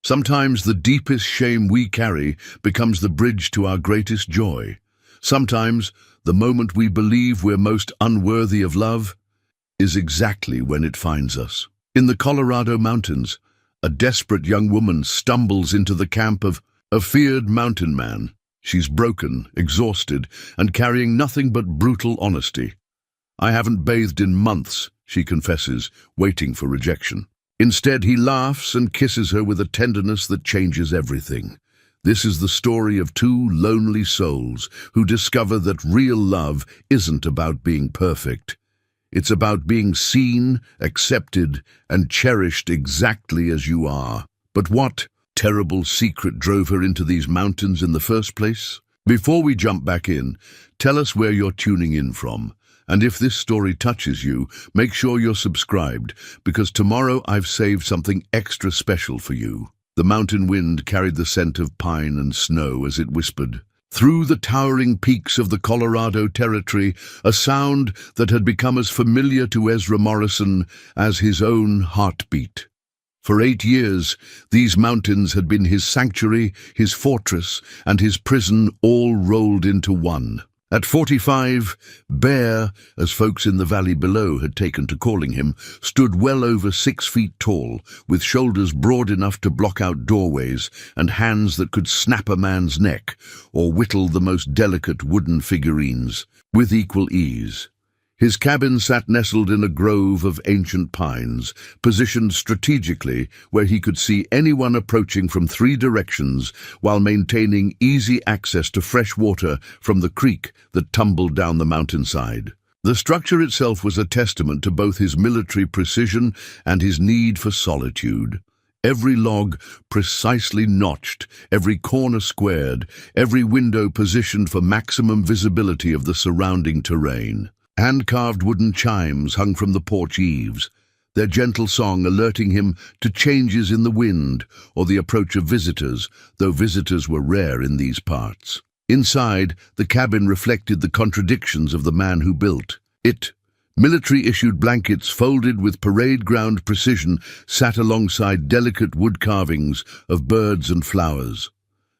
Sometimes the deepest shame we carry becomes the bridge to our greatest joy. Sometimes the moment we believe we're most unworthy of love is exactly when it finds us. In the Colorado mountains, a desperate young woman stumbles into the camp of a feared mountain man. She's broken, exhausted, and carrying nothing but brutal honesty. "I haven't bathed in months," she confesses, waiting for rejection. Instead, he laughs and kisses her with a tenderness that changes everything. This is the story of two lonely souls who discover that real love isn't about being perfect. It's about being seen, accepted, and cherished exactly as you are. But what terrible secret drove her into these mountains in the first place? Before we jump back in, tell us where you're tuning in from. And if this story touches you, make sure you're subscribed, because tomorrow I've saved something extra special for you. The mountain wind carried the scent of pine and snow as it whispered through the towering peaks of the Colorado Territory, a sound that had become as familiar to Ezra Morrison as his own heartbeat. For 8 years, these mountains had been his sanctuary, his fortress, and his prison all rolled into one. At 45, Bear, as folks in the valley below had taken to calling him, stood well over 6 feet tall, with shoulders broad enough to block out doorways and hands that could snap a man's neck or whittle the most delicate wooden figurines with equal ease. His cabin sat nestled in a grove of ancient pines, positioned strategically where he could see anyone approaching from 3 directions while maintaining easy access to fresh water from the creek that tumbled down the mountainside. The structure itself was a testament to both his military precision and his need for solitude. Every log precisely notched, every corner squared, every window positioned for maximum visibility of the surrounding terrain. Hand-carved wooden chimes hung from the porch eaves, their gentle song alerting him to changes in the wind or the approach of visitors, though visitors were rare in these parts. Inside, the cabin reflected the contradictions of the man who built it. Military-issued blankets folded with parade ground precision sat alongside delicate wood carvings of birds and flowers.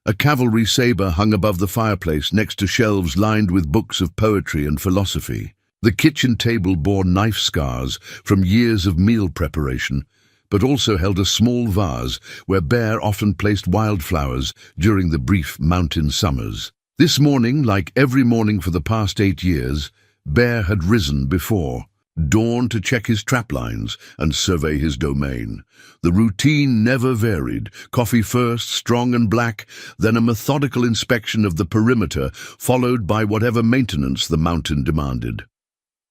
A cavalry saber hung above the fireplace next to shelves lined with books of poetry and philosophy. The kitchen table bore knife scars from years of meal preparation, but also held a small vase where Bear often placed wildflowers during the brief mountain summers. This morning, like every morning for the past 8 years, Bear had risen before dawn to check his traplines and survey his domain. The routine never varied: coffee first, strong and black, then a methodical inspection of the perimeter, followed by whatever maintenance the mountain demanded.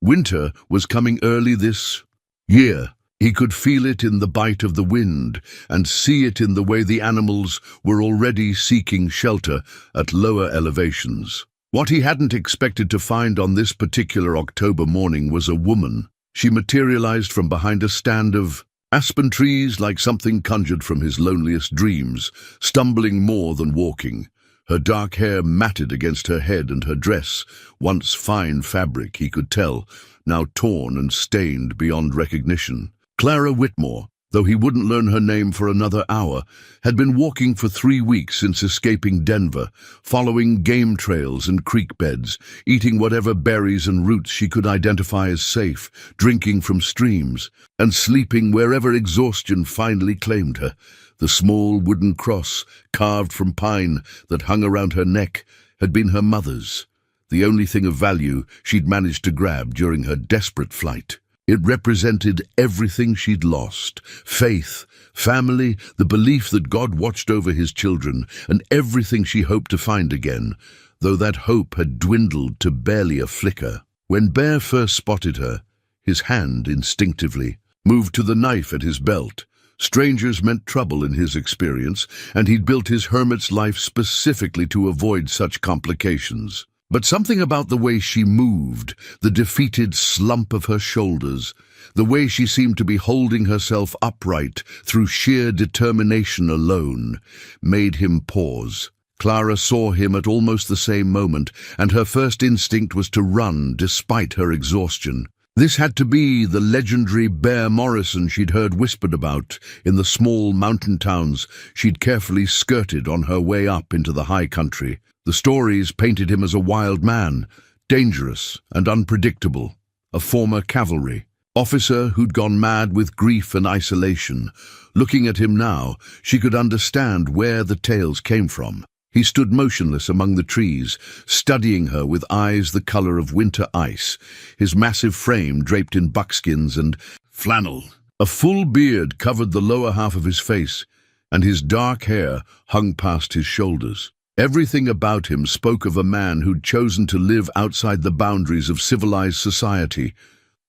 Winter was coming early this year. He could feel it in the bite of the wind and see it in the way the animals were already seeking shelter at lower elevations. What he hadn't expected to find on this particular October morning was a woman. She materialized from behind a stand of aspen trees like something conjured from his loneliest dreams, stumbling more than walking. Her dark hair matted against her head, and her dress, once fine fabric, he could tell, now torn and stained beyond recognition. Clara Whitmore, though he wouldn't learn her name for another hour, had been walking for 3 weeks since escaping Denver, following game trails and creek beds, eating whatever berries and roots she could identify as safe, drinking from streams, and sleeping wherever exhaustion finally claimed her. The small wooden cross, carved from pine, that hung around her neck had been her mother's, the only thing of value she'd managed to grab during her desperate flight. It represented everything she'd lost: faith, family, the belief that God watched over his children, and everything she hoped to find again, though that hope had dwindled to barely a flicker. When Bear first spotted her, his hand instinctively moved to the knife at his belt. Strangers meant trouble in his experience, and he'd built his hermit's life specifically to avoid such complications. But something about the way she moved, the defeated slump of her shoulders, the way she seemed to be holding herself upright through sheer determination alone, made him pause. Clara saw him at almost the same moment, and her first instinct was to run despite her exhaustion. This had to be the legendary Bear Morrison she'd heard whispered about in the small mountain towns she'd carefully skirted on her way up into the high country. The stories painted him as a wild man, dangerous and unpredictable, a former cavalry officer who'd gone mad with grief and isolation. Looking at him now, she could understand where the tales came from. He stood motionless among the trees, studying her with eyes the color of winter ice, his massive frame draped in buckskins and flannel. A full beard covered the lower half of his face, and his dark hair hung past his shoulders. Everything about him spoke of a man who'd chosen to live outside the boundaries of civilized society,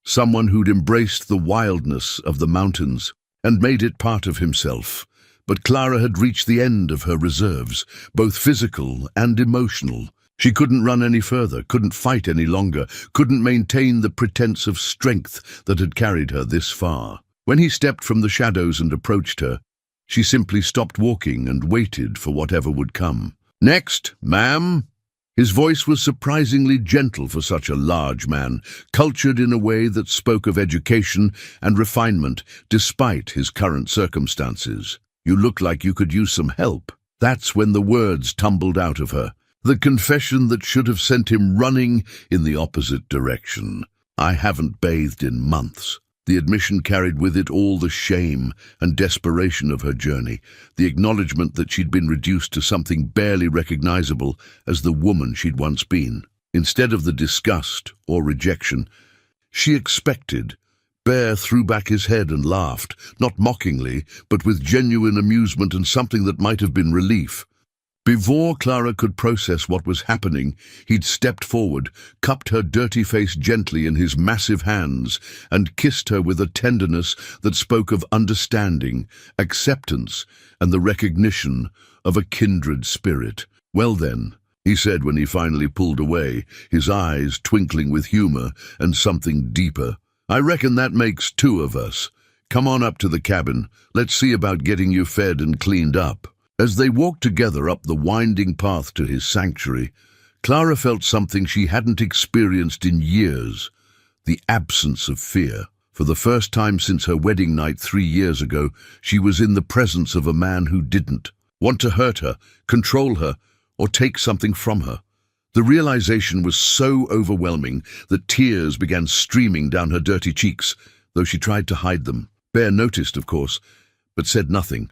someone who'd embraced the wildness of the mountains and made it part of himself. But Clara had reached the end of her reserves, both physical and emotional. She couldn't run any further, couldn't fight any longer, couldn't maintain the pretense of strength that had carried her this far. When he stepped from the shadows and approached her, she simply stopped walking and waited for whatever would come. "Next, ma'am." His voice was surprisingly gentle for such a large man, cultured in a way that spoke of education and refinement despite his current circumstances. "You look like you could use some help." That's when the words tumbled out of her, the confession that should have sent him running in the opposite direction. "I haven't bathed in months." The admission carried with it all the shame and desperation of her journey, the acknowledgement that she'd been reduced to something barely recognizable as the woman she'd once been. Instead of the disgust or rejection she expected, Bear threw back his head and laughed, not mockingly, but with genuine amusement and something that might have been relief. Before Clara could process what was happening, he'd stepped forward, cupped her dirty face gently in his massive hands, and kissed her with a tenderness that spoke of understanding, acceptance, and the recognition of a kindred spirit. "Well then," he said when he finally pulled away, his eyes twinkling with humor and something deeper, "I reckon that makes two of us. Come on up to the cabin. Let's see about getting you fed and cleaned up." As they walked together up the winding path to his sanctuary, Clara felt something she hadn't experienced in years, the absence of fear. For the first time since her wedding night 3 years ago, she was in the presence of a man who didn't want to hurt her, control her, or take something from her. The realization was so overwhelming that tears began streaming down her dirty cheeks, though she tried to hide them. Bear noticed, of course, but said nothing.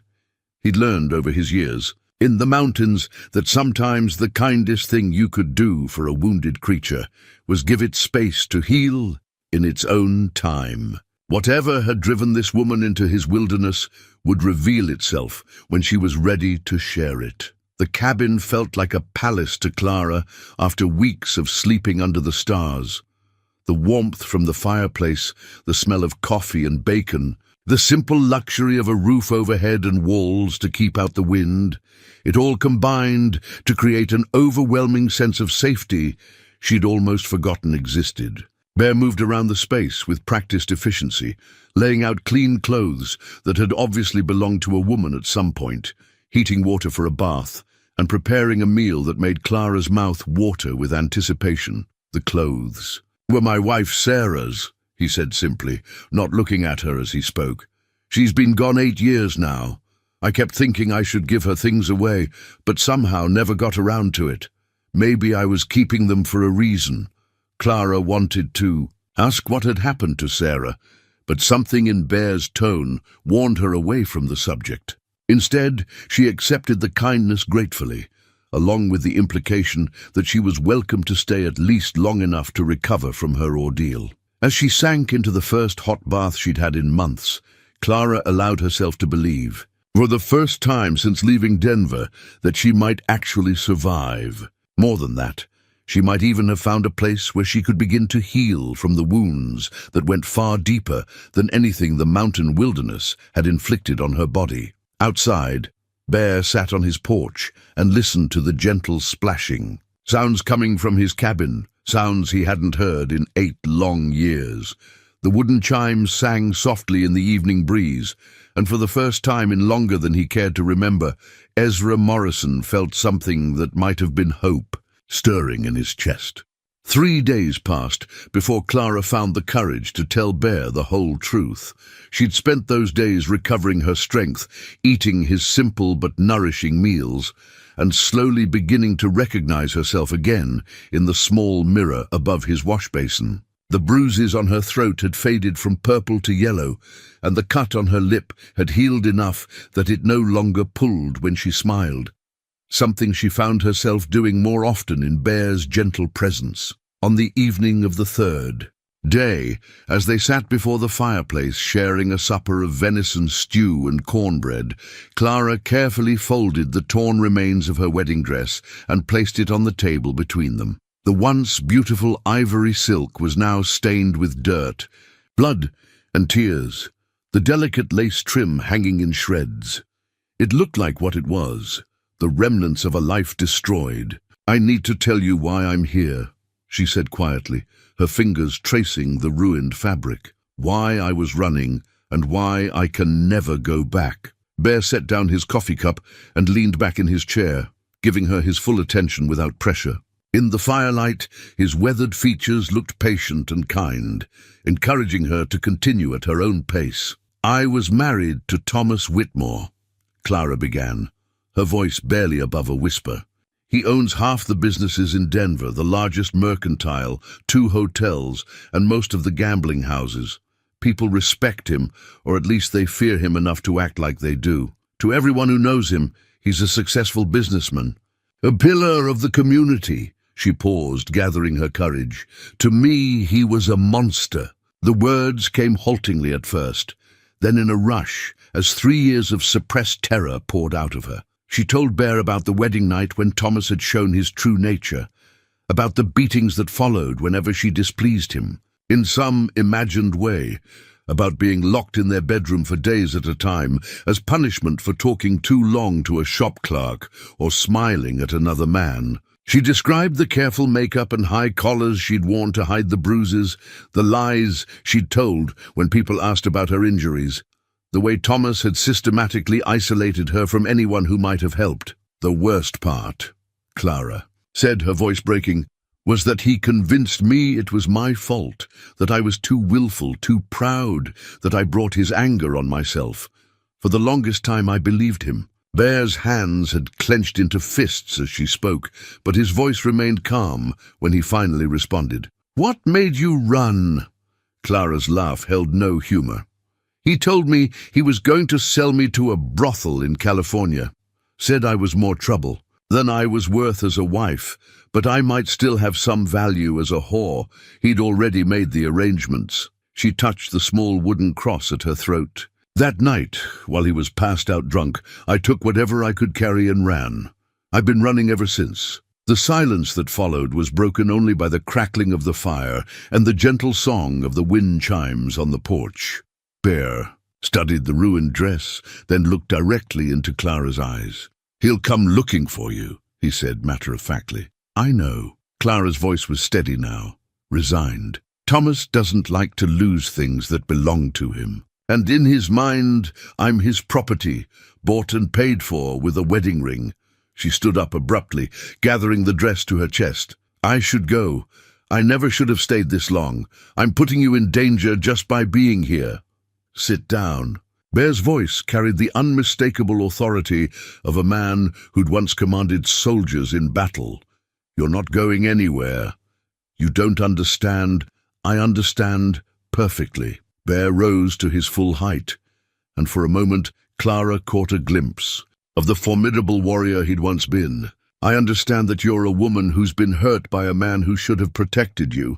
He'd learned over his years, in the mountains, that sometimes the kindest thing you could do for a wounded creature was give it space to heal in its own time. Whatever had driven this woman into his wilderness would reveal itself when she was ready to share it. The cabin felt like a palace to Clara after weeks of sleeping under the stars. The warmth from the fireplace, the smell of coffee and bacon, the simple luxury of a roof overhead and walls to keep out the wind, it all combined to create an overwhelming sense of safety she'd almost forgotten existed. Bear moved around the space with practiced efficiency, laying out clean clothes that had obviously belonged to a woman at some point, heating water for a bath, and preparing a meal that made Clara's mouth water with anticipation. "The clothes were my wife Sarah's," he said simply, not looking at her as he spoke. "She's been gone 8 years now. I kept thinking I should give her things away, but somehow never got around to it. Maybe I was keeping them for a reason." Clara wanted to ask what had happened to Sarah, but something in Bear's tone warned her away from the subject. Instead, she accepted the kindness gratefully, along with the implication that she was welcome to stay at least long enough to recover from her ordeal. As she sank into the first hot bath she'd had in months, Clara allowed herself to believe, for the first time since leaving Denver, that she might actually survive. More than that, she might even have found a place where she could begin to heal from the wounds that went far deeper than anything the mountain wilderness had inflicted on her body. Outside, Bear sat on his porch and listened to the gentle splashing, sounds coming from his cabin, sounds he hadn't heard in 8 long years. The wooden chimes sang softly in the evening breeze, and for the first time in longer than he cared to remember, Ezra Morrison felt something that might have been hope stirring in his chest. 3 days passed before Clara found the courage to tell Bear the whole truth. She'd spent those days recovering her strength, eating his simple but nourishing meals, and slowly beginning to recognize herself again in the small mirror above his wash basin. The bruises on her throat had faded from purple to yellow, and the cut on her lip had healed enough that it no longer pulled when she smiled, something she found herself doing more often in Bear's gentle presence. On the evening of the 3rd day, as they sat before the fireplace sharing a supper of venison stew and cornbread, Clara carefully folded the torn remains of her wedding dress and placed it on the table between them. The once beautiful ivory silk was now stained with dirt, blood, and tears, the delicate lace trim hanging in shreds. It looked like what it was, the remnants of a life destroyed. "I need to tell you why I'm here," she said quietly, her fingers tracing the ruined fabric. "Why I was running, and why I can never go back." Bear set down his coffee cup and leaned back in his chair, giving her his full attention without pressure. In the firelight, his weathered features looked patient and kind, encouraging her to continue at her own pace. "I was married to Thomas Whitmore," Clara began, her voice barely above a whisper. "He owns half the businesses in Denver, the largest mercantile, 2 hotels, and most of the gambling houses. People respect him, or at least they fear him enough to act like they do. To everyone who knows him, he's a successful businessman, a pillar of the community." She paused, gathering her courage. "To me, he was a monster." The words came haltingly at first, then in a rush, as 3 years of suppressed terror poured out of her. She told Bear about the wedding night when Thomas had shown his true nature, about the beatings that followed whenever she displeased him, in some imagined way, about being locked in their bedroom for days at a time as punishment for talking too long to a shop clerk or smiling at another man. She described the careful makeup and high collars she'd worn to hide the bruises, the lies she'd told when people asked about her injuries, the way Thomas had systematically isolated her from anyone who might have helped. "The worst part," Clara said, her voice breaking, "was that he convinced me it was my fault, that I was too willful, too proud, that I brought his anger on myself. For the longest time I believed him." Bear's hands had clenched into fists as she spoke, but his voice remained calm when he finally responded. "What made you run?" Clara's laugh held no humor. "He told me he was going to sell me to a brothel in California. Said I was more trouble than I was worth as a wife, but I might still have some value as a whore. He'd already made the arrangements." She touched the small wooden cross at her throat. "That night, while he was passed out drunk, I took whatever I could carry and ran. I've been running ever since." The silence that followed was broken only by the crackling of the fire and the gentle song of the wind chimes on the porch. Bear studied the ruined dress, then looked directly into Clara's eyes. "He'll come looking for you," he said matter-of-factly. "I know." Clara's voice was steady now, resigned. "Thomas doesn't like to lose things that belong to him. And in his mind, I'm his property, bought and paid for with a wedding ring." She stood up abruptly, gathering the dress to her chest. "I should go. I never should have stayed this long. I'm putting you in danger just by being here." "Sit down." Bear's voice carried the unmistakable authority of a man who'd once commanded soldiers in battle. "You're not going anywhere. You don't understand. I understand perfectly." Bear rose to his full height, and for a moment Clara caught a glimpse of the formidable warrior he'd once been. "I understand that you're a woman who's been hurt by a man who should have protected you.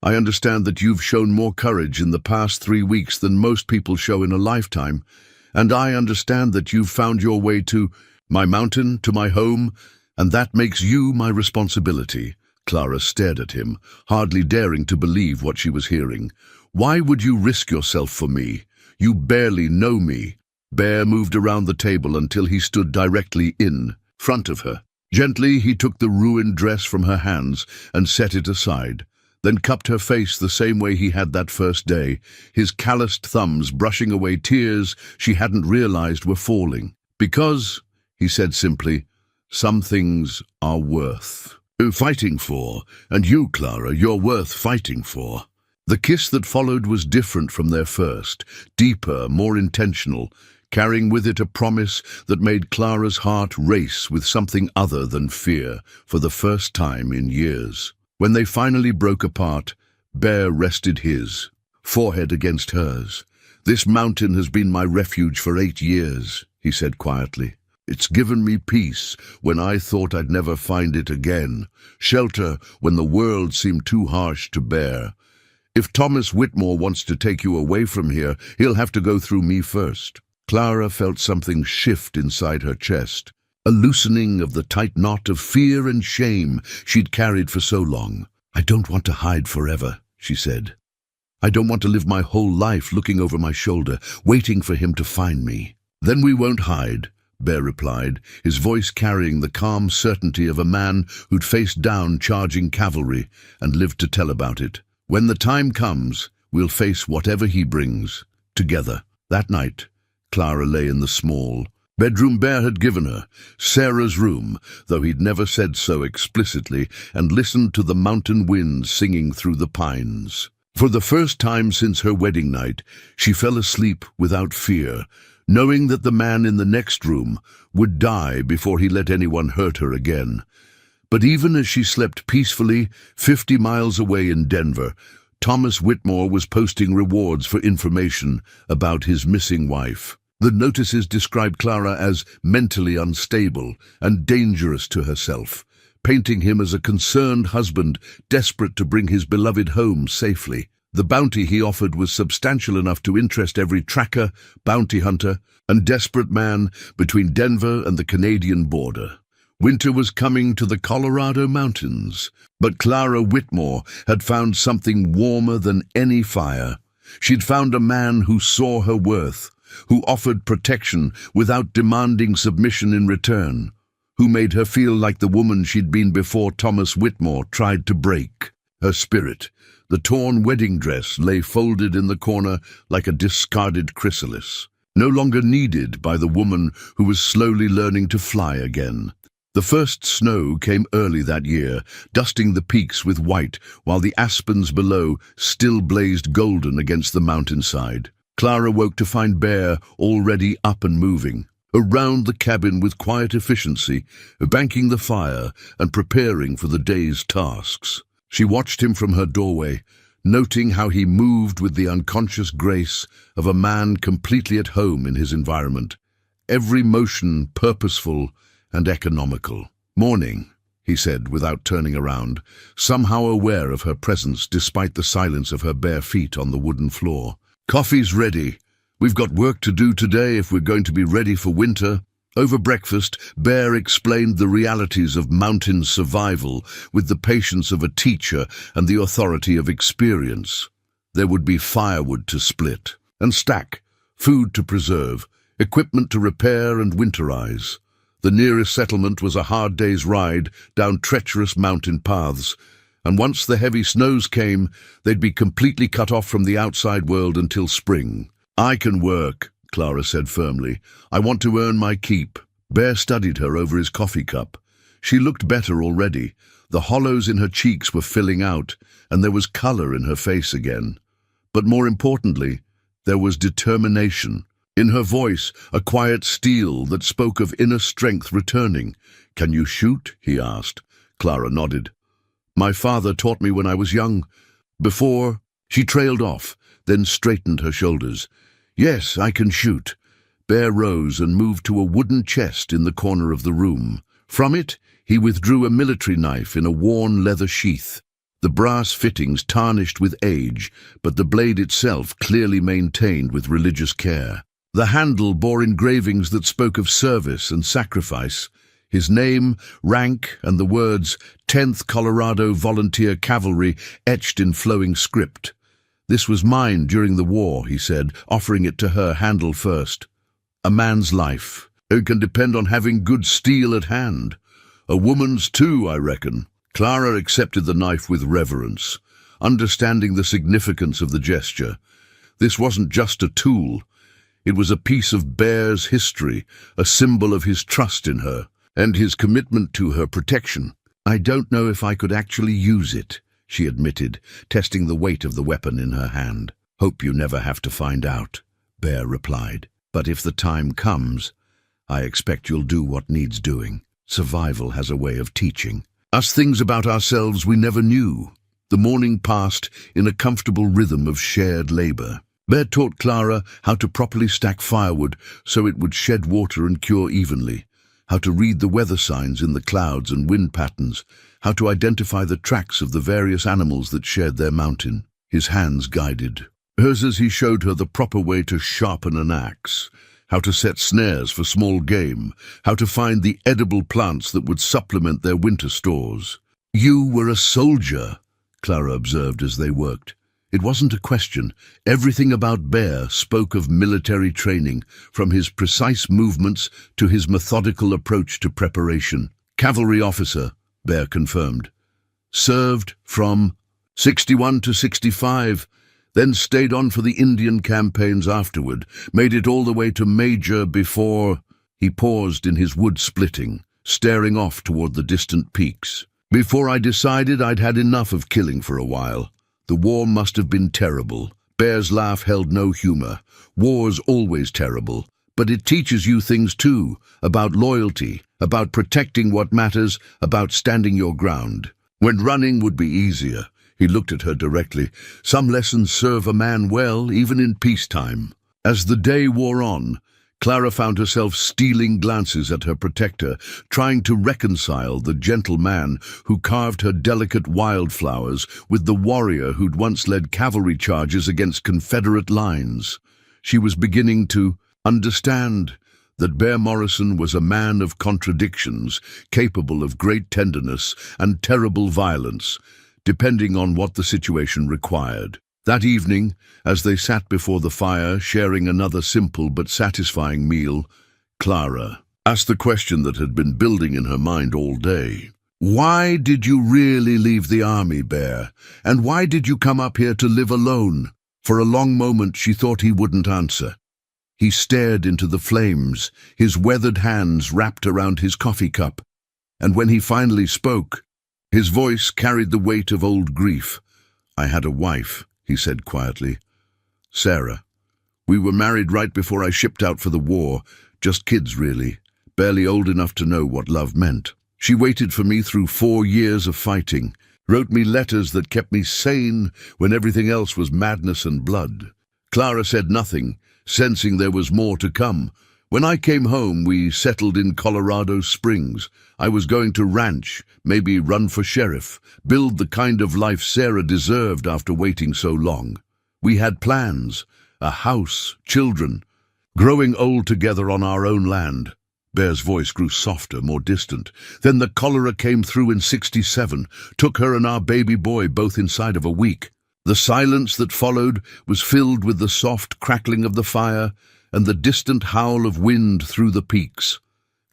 I understand that you've shown more courage in the past 3 weeks than most people show in a lifetime, and I understand that you've found your way to my mountain, to my home, and that makes you my responsibility." Clara stared at him, hardly daring to believe what she was hearing. "Why would you risk yourself for me? You barely know me." Bear moved around the table until he stood directly in front of her. Gently, he took the ruined dress from her hands and set it aside, then cupped her face the same way he had that first day, his calloused thumbs brushing away tears she hadn't realized were falling. "Because," he said simply, "some things are worth Fighting for, and you, Clara, you're worth fighting for. The kiss that followed was different from their first, deeper, more intentional, carrying with it a promise that made Clara's heart race with something other than fear for the first time in years. When they finally broke apart, Bear rested his forehead against hers. "This mountain has been my refuge for 8 years," he said quietly. "It's given me peace when I thought I'd never find it again, shelter when the world seemed too harsh to bear. If Thomas Whitmore wants to take you away from here, he'll have to go through me first." Clara felt something shift inside her chest, a loosening of the tight knot of fear and shame she'd carried for so long. "I don't want to hide forever," she said. "I don't want to live my whole life looking over my shoulder, waiting for him to find me." "Then we won't hide," Bear replied, his voice carrying the calm certainty of a man who'd faced down charging cavalry and lived to tell about it. "When the time comes, we'll face whatever he brings, together." That night, Clara lay in the small bedroom Bear had given her, Sarah's room, though he'd never said so explicitly, and listened to the mountain wind singing through the pines. For the first time since her wedding night, she fell asleep without fear, knowing that the man in the next room would die before he let anyone hurt her again. But even as she slept peacefully, 50 miles away in Denver, Thomas Whitmore was posting rewards for information about his missing wife. The notices described Clara as mentally unstable and dangerous to herself, painting him as a concerned husband desperate to bring his beloved home safely. The bounty he offered was substantial enough to interest every tracker, bounty hunter, and desperate man between Denver and the Canadian border. Winter was coming to the Colorado mountains, but Clara Whitmore had found something warmer than any fire. She'd found a man who saw her worth, who offered protection without demanding submission in return, who made her feel like the woman she'd been before Thomas Whitmore tried to break. Her spirit, the torn wedding dress, lay folded in the corner like a discarded chrysalis, no longer needed by the woman who was slowly learning to fly again. The first snow came early that year, dusting the peaks with white, while the aspens below still blazed golden against the mountainside. Clara woke to find Bear already up and moving, around the cabin with quiet efficiency, banking the fire and preparing for the day's tasks. She watched him from her doorway, noting how he moved with the unconscious grace of a man completely at home in his environment, every motion purposeful and economical. "Morning," he said without turning around, somehow aware of her presence despite the silence of her bare feet on the wooden floor. "Coffee's ready. We've got work to do today if we're going to be ready for winter." Over breakfast, Bear explained the realities of mountain survival with the patience of a teacher and the authority of experience. There would be firewood to split and stack, food to preserve, equipment to repair and winterize. The nearest settlement was a hard day's ride down treacherous mountain paths, and once the heavy snows came, they'd be completely cut off from the outside world until spring. "I can work," Clara said firmly. "I want to earn my keep." Bear studied her over his coffee cup. She looked better already. The hollows in her cheeks were filling out, and there was color in her face again. But more importantly, there was determination. In her voice, a quiet steel that spoke of inner strength returning. "Can you shoot?" he asked. Clara nodded. "My father taught me when I was young. Before—" She trailed off, then straightened her shoulders. "Yes, I can shoot." Bear rose and moved to a wooden chest in the corner of the room. From it, he withdrew a military knife in a worn leather sheath. The brass fittings tarnished with age, but the blade itself clearly maintained with religious care. The handle bore engravings that spoke of service and sacrifice. His name, rank, and the words 10th Colorado Volunteer Cavalry etched in flowing script. "This was mine during the war," he said, offering it to her handle first. "A man's life. It can depend on having good steel at hand. A woman's too, I reckon." Clara accepted the knife with reverence, understanding the significance of the gesture. This wasn't just a tool. It was a piece of Bear's history, a symbol of his trust in her, and his commitment to her protection. I don't know if I could actually use it, she admitted, testing the weight of the weapon in her hand. Hope you never have to find out, Bear replied. But if the time comes, I expect you'll do what needs doing. Survival has a way of teaching us things about ourselves we never knew. The morning passed in a comfortable rhythm of shared labor. Bear taught Clara how to properly stack firewood so it would shed water and cure evenly, how to read the weather signs in the clouds and wind patterns, how to identify the tracks of the various animals that shared their mountain. His hands guided hers as he showed her the proper way to sharpen an axe, how to set snares for small game, how to find the edible plants that would supplement their winter stores. You were a soldier, Clara observed as they worked. It wasn't a question. Everything about Bear spoke of military training, from his precise movements to his methodical approach to preparation. Cavalry officer, Bear confirmed. Served from 61 to 65, then stayed on for the Indian campaigns afterward, made it all the way to Major before... He paused in his wood splitting, staring off toward the distant peaks. Before I decided I'd had enough of killing for a while. The war must have been terrible. Bear's laugh held no humor. War's always terrible, but it teaches you things too, about loyalty, about protecting what matters, about standing your ground. When running would be easier. He looked at her directly. Some lessons serve a man well, even in peacetime. As the day wore on, Clara found herself stealing glances at her protector, trying to reconcile the gentle man who carved her delicate wildflowers with the warrior who'd once led cavalry charges against Confederate lines. She was beginning to understand that Bear Morrison was a man of contradictions, capable of great tenderness and terrible violence, depending on what the situation required. That evening, as they sat before the fire, sharing another simple but satisfying meal, Clara asked the question that had been building in her mind all day. Why did you really leave the army, Bear? And why did you come up here to live alone? For a long moment she thought he wouldn't answer. He stared into the flames, his weathered hands wrapped around his coffee cup, and when he finally spoke, his voice carried the weight of old grief. I had a wife, he said quietly. Sarah. We were married right before I shipped out for the war, just kids really, barely old enough to know what love meant. She waited for me through 4 years of fighting, wrote me letters that kept me sane when everything else was madness and blood. Clara said nothing, sensing there was more to come. When I came home, we settled in Colorado Springs. I was going to ranch, maybe run for sheriff, build the kind of life Sarah deserved after waiting so long. We had plans, a house, children, growing old together on our own land. Bear's voice grew softer, more distant. Then the cholera came through in 67, took her and our baby boy both inside of a week. The silence that followed was filled with the soft crackling of the fire and the distant howl of wind through the peaks.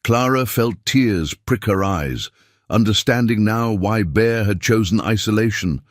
Clara felt tears prick her eyes, understanding now why Bear had chosen isolation,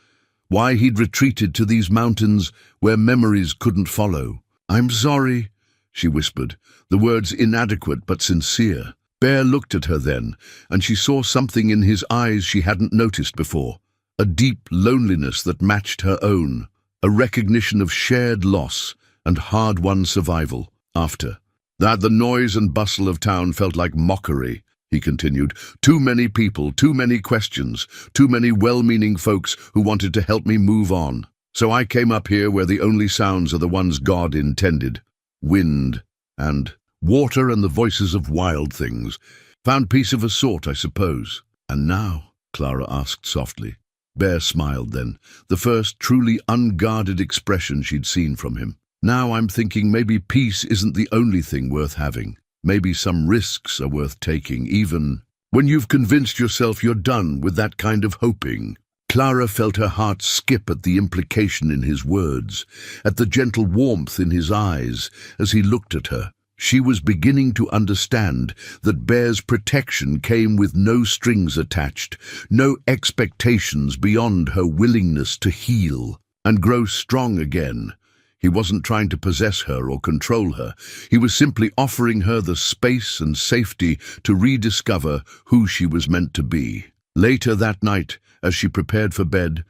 why he'd retreated to these mountains where memories couldn't follow. I'm sorry, she whispered, the words inadequate but sincere. Bear looked at her then, and she saw something in his eyes she hadn't noticed before, a deep loneliness that matched her own, a recognition of shared loss and hard-won survival. After that, the noise and bustle of town felt like mockery, he continued. Too many people, too many questions, too many well-meaning folks who wanted to help me move on. So I came up here where the only sounds are the ones God intended. Wind and water and the voices of wild things. Found peace of a sort, I suppose. And now? Clara asked softly. Bear smiled then, the first truly unguarded expression she'd seen from him. Now I'm thinking maybe peace isn't the only thing worth having. Maybe some risks are worth taking, even when you've convinced yourself you're done with that kind of hoping. Clara felt her heart skip at the implication in his words, at the gentle warmth in his eyes as he looked at her. She was beginning to understand that Bear's protection came with no strings attached, no expectations beyond her willingness to heal and grow strong again. He wasn't trying to possess her or control her. He was simply offering her the space and safety to rediscover who she was meant to be. Later that night, as she prepared for bed,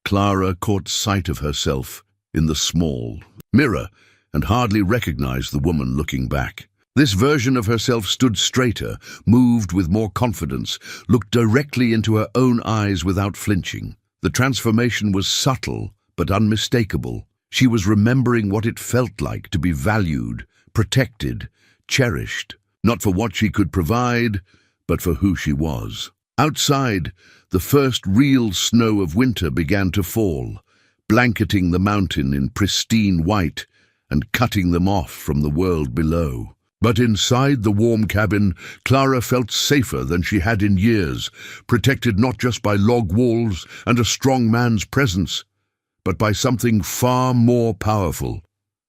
Clara caught sight of herself in the small mirror and hardly recognized the woman looking back. This version of herself stood straighter, moved with more confidence, looked directly into her own eyes without flinching. The transformation was subtle but unmistakable. She was remembering what it felt like to be valued, protected, cherished, not for what she could provide, but for who she was. Outside, the first real snow of winter began to fall, blanketing the mountain in pristine white and cutting them off from the world below. But inside the warm cabin, Clara felt safer than she had in years, protected not just by log walls and a strong man's presence, but by something far more powerful,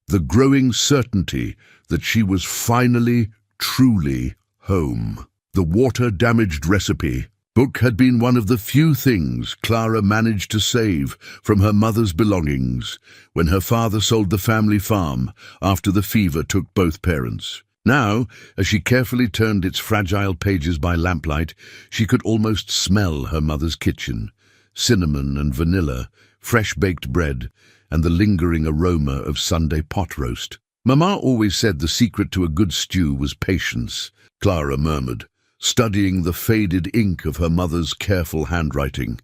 the growing certainty that she was finally, truly home. The water-damaged recipe book had been one of the few things Clara managed to save from her mother's belongings when her father sold the family farm after the fever took both parents. Now, as she carefully turned its fragile pages by lamplight, she could almost smell her mother's kitchen. Cinnamon and vanilla, fresh-baked bread, and the lingering aroma of Sunday pot roast. "Mama always said the secret to a good stew was patience," Clara murmured, studying the faded ink of her mother's careful handwriting.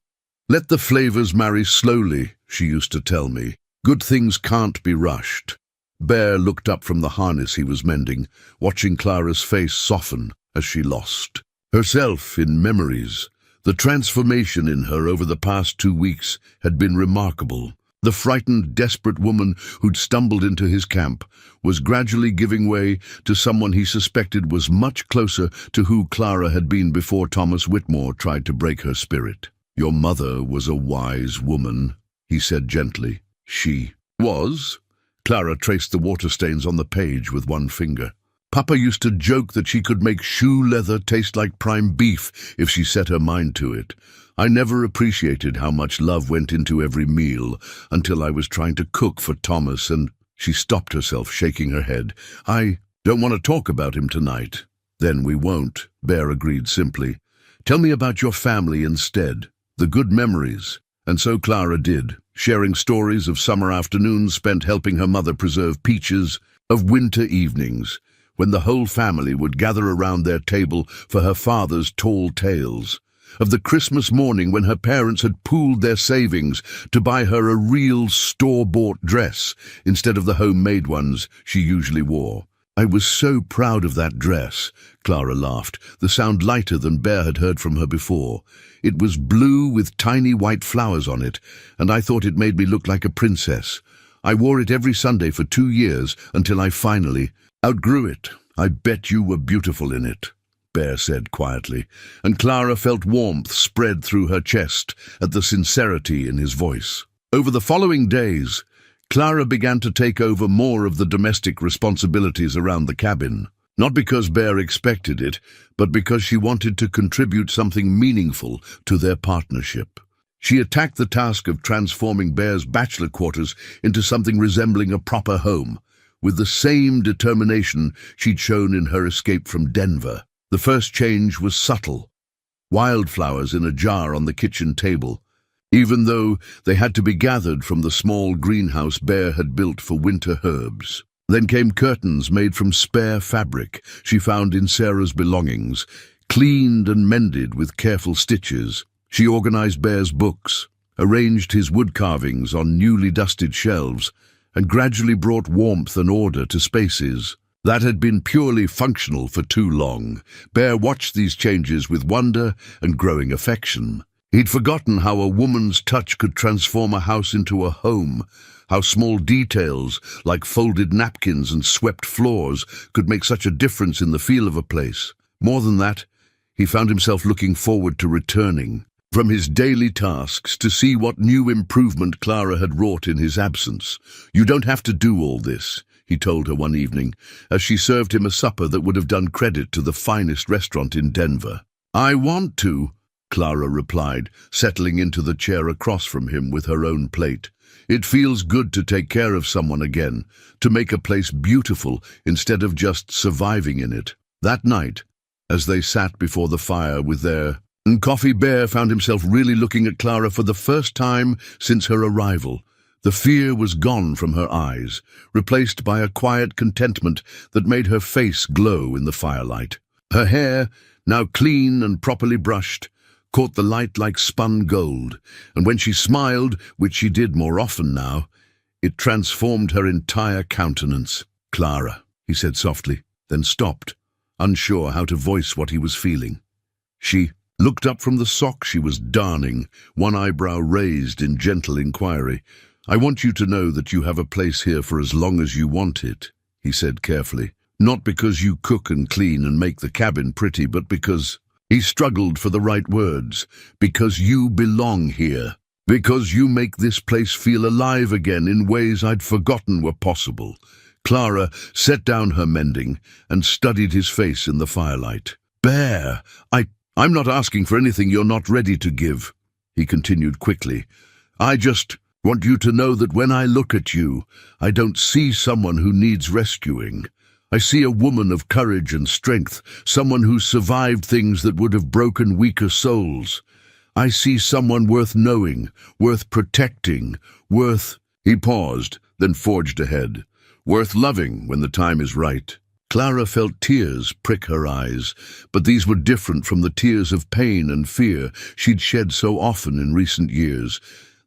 "Let the flavors marry slowly," she used to tell me. "Good things can't be rushed." Bear looked up from the harness he was mending, watching Clara's face soften as she lost herself in memories. The transformation in her over the past 2 weeks had been remarkable. The frightened, desperate woman who'd stumbled into his camp was gradually giving way to someone he suspected was much closer to who Clara had been before Thomas Whitmore tried to break her spirit. "Your mother was a wise woman," he said gently. "She was?" Clara traced the water stains on the page with one finger. "Papa used to joke that she could make shoe leather taste like prime beef if she set her mind to it. I never appreciated how much love went into every meal until I was trying to cook for Thomas and—" She stopped herself, shaking her head. "I don't want to talk about him tonight." "Then we won't," Bear agreed simply. "Tell me about your family instead, the good memories." And so Clara did, sharing stories of summer afternoons spent helping her mother preserve peaches, of winter evenings, when the whole family would gather around their table for her father's tall tales, of the Christmas morning when her parents had pooled their savings to buy her a real store-bought dress instead of the homemade ones she usually wore. "I was so proud of that dress," Clara laughed, the sound lighter than Bear had heard from her before. "It was blue with tiny white flowers on it, and I thought it made me look like a princess. I wore it every Sunday for 2 years until I finally outgrew it." "I bet you were beautiful in it," Bear said quietly, and Clara felt warmth spread through her chest at the sincerity in his voice. Over the following days, Clara began to take over more of the domestic responsibilities around the cabin, not because Bear expected it, but because she wanted to contribute something meaningful to their partnership. She attacked the task of transforming Bear's bachelor quarters into something resembling a proper home, with the same determination she'd shown in her escape from Denver. The first change was subtle: wildflowers in a jar on the kitchen table, even though they had to be gathered from the small greenhouse Bear had built for winter herbs. Then came curtains made from spare fabric she found in Sarah's belongings, cleaned and mended with careful stitches. She organized Bear's books, arranged his wood carvings on newly dusted shelves, and gradually brought warmth and order to spaces that had been purely functional for too long. Bear watched these changes with wonder and growing affection. He'd forgotten how a woman's touch could transform a house into a home, how small details like folded napkins and swept floors could make such a difference in the feel of a place. More than that, he found himself looking forward to returning from his daily tasks to see what new improvement Clara had wrought in his absence. "You don't have to do all this," he told her one evening, as she served him a supper that would have done credit to the finest restaurant in Denver. "I want to," Clara replied, settling into the chair across from him with her own plate. "It feels good to take care of someone again, to make a place beautiful instead of just surviving in it." That night, as they sat before the fire with their And Coffee Bear found himself really looking at Clara for the first time since her arrival. The fear was gone from her eyes, replaced by a quiet contentment that made her face glow in the firelight. Her hair, now clean and properly brushed, caught the light like spun gold, and when she smiled, which she did more often now, it transformed her entire countenance. "Clara," he said softly, then stopped, unsure how to voice what he was feeling. She looked up from the sock she was darning, one eyebrow raised in gentle inquiry. "I want you to know that you have a place here for as long as you want it," he said carefully. "Not because you cook and clean and make the cabin pretty, but because—" He struggled for the right words. "Because you belong here. Because you make this place feel alive again in ways I'd forgotten were possible." Clara set down her mending and studied his face in the firelight. "Bear, I'm not asking for anything you're not ready to give," he continued quickly. "I just want you to know that when I look at you, I don't see someone who needs rescuing. I see a woman of courage and strength, someone who survived things that would have broken weaker souls. I see someone worth knowing, worth protecting, worth—" He paused, then forged ahead. "Worth loving when the time is right." Clara felt tears prick her eyes, but these were different from the tears of pain and fear she'd shed so often in recent years.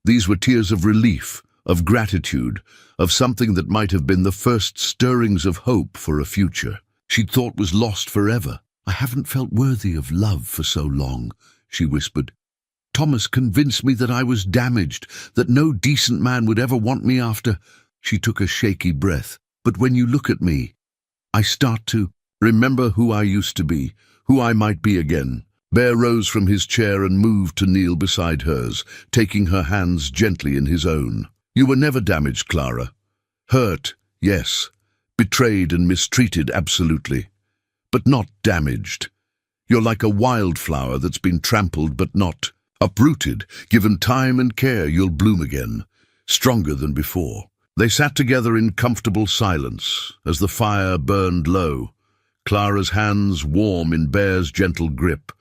These were tears of relief, of gratitude, of something that might have been the first stirrings of hope for a future she'd thought was lost forever. "I haven't felt worthy of love for so long," she whispered. "Thomas convinced me that I was damaged, that no decent man would ever want me after—" She took a shaky breath. "But when you look at me, I start to remember who I used to be, who I might be again." Bear rose from his chair and moved to kneel beside hers, taking her hands gently in his own. "You were never damaged, Clara. Hurt, yes. Betrayed and mistreated, absolutely. But not damaged. You're like a wildflower that's been trampled but not uprooted. Given time and care, you'll bloom again, stronger than before." They sat together in comfortable silence as the fire burned low, Clara's hands warm in Bear's gentle grip,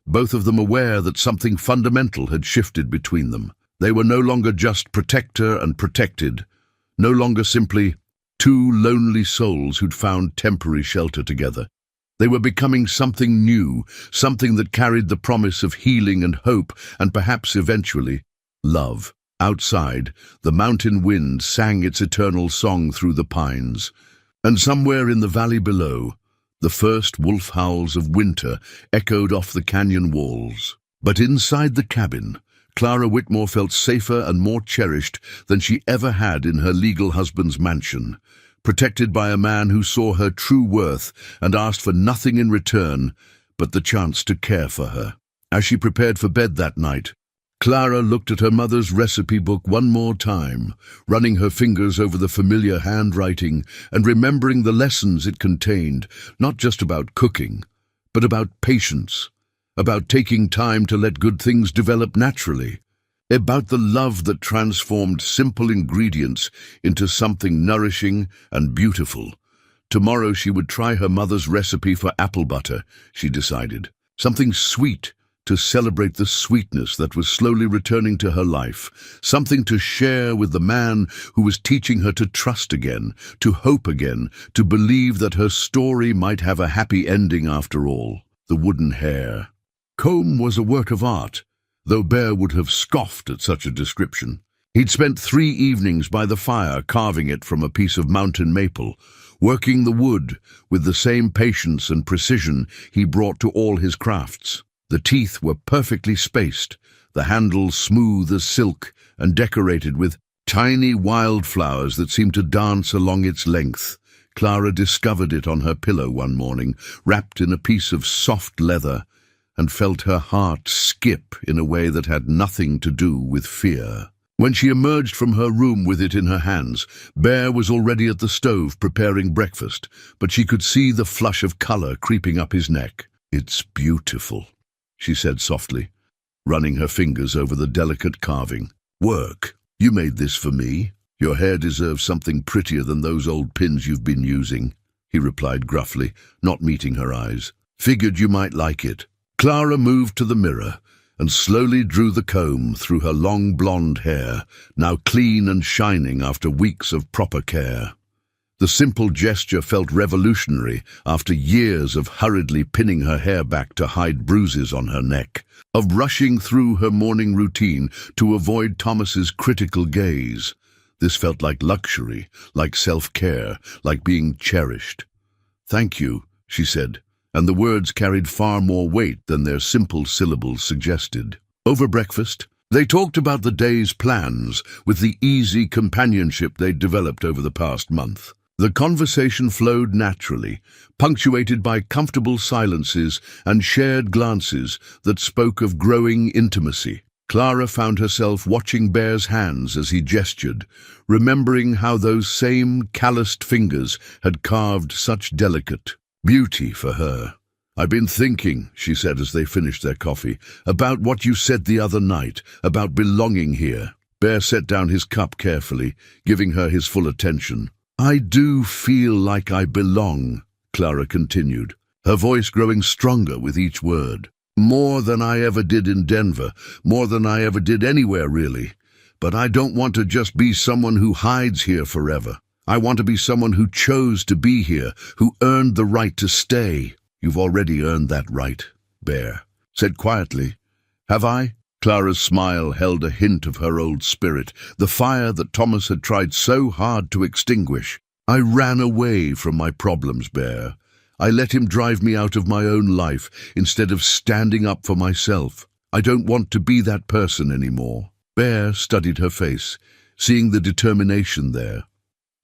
both of them aware that something fundamental had shifted between them. They were no longer just protector and protected, no longer simply two lonely souls who'd found temporary shelter together. They were becoming something new, something that carried the promise of healing and hope, and perhaps eventually, love. Outside, the mountain wind sang its eternal song through the pines, and somewhere in the valley below, the first wolf howls of winter echoed off the canyon walls. But inside the cabin, Clara Whitmore felt safer and more cherished than she ever had in her legal husband's mansion, protected by a man who saw her true worth and asked for nothing in return but the chance to care for her. As she prepared for bed that night, Clara looked at her mother's recipe book one more time, running her fingers over the familiar handwriting and remembering the lessons it contained, not just about cooking, but about patience, about taking time to let good things develop naturally, about the love that transformed simple ingredients into something nourishing and beautiful. Tomorrow she would try her mother's recipe for apple butter, she decided, something sweet, to celebrate the sweetness that was slowly returning to her life, something to share with the man who was teaching her to trust again, to hope again, to believe that her story might have a happy ending after all. The wooden hare. Comb was a work of art, though Bear would have scoffed at such a description. He'd spent 3 evenings by the fire carving it from a piece of mountain maple, working the wood with the same patience and precision he brought to all his crafts. The teeth were perfectly spaced, the handle smooth as silk and decorated with tiny wildflowers that seemed to dance along its length. Clara discovered it on her pillow one morning, wrapped in a piece of soft leather, and felt her heart skip in a way that had nothing to do with fear. When she emerged from her room with it in her hands, Bear was already at the stove preparing breakfast, but she could see the flush of color creeping up his neck. "It's beautiful," she said softly, running her fingers over the delicate carving. "Work. You made this for me. Your hair deserves something prettier than those old pins you've been using," he replied gruffly, not meeting her eyes. "Figured you might like it." Clara moved to the mirror and slowly drew the comb through her long blonde hair, now clean and shining after weeks of proper care. The simple gesture felt revolutionary after years of hurriedly pinning her hair back to hide bruises on her neck, of rushing through her morning routine to avoid Thomas's critical gaze. This felt like luxury, like self-care, like being cherished. "Thank you," she said, and the words carried far more weight than their simple syllables suggested. Over breakfast, they talked about the day's plans with the easy companionship they'd developed over the past month. The conversation flowed naturally, punctuated by comfortable silences and shared glances that spoke of growing intimacy. Clara found herself watching Bear's hands as he gestured, remembering how those same calloused fingers had carved such delicate beauty for her. "I've been thinking," she said as they finished their coffee, "about what you said the other night, about belonging here." Bear set down his cup carefully, giving her his full attention. "I do feel like I belong," Clara continued, her voice growing stronger with each word. "More than I ever did in Denver, more than I ever did anywhere really. But I don't want to just be someone who hides here forever. I want to be someone who chose to be here, who earned the right to stay." "You've already earned that right," Bear said quietly. "Have I?" Clara's smile held a hint of her old spirit, the fire that Thomas had tried so hard to extinguish. "I ran away from my problems, Bear. I let him drive me out of my own life instead of standing up for myself. I don't want to be that person anymore." Bear studied her face, seeing the determination there,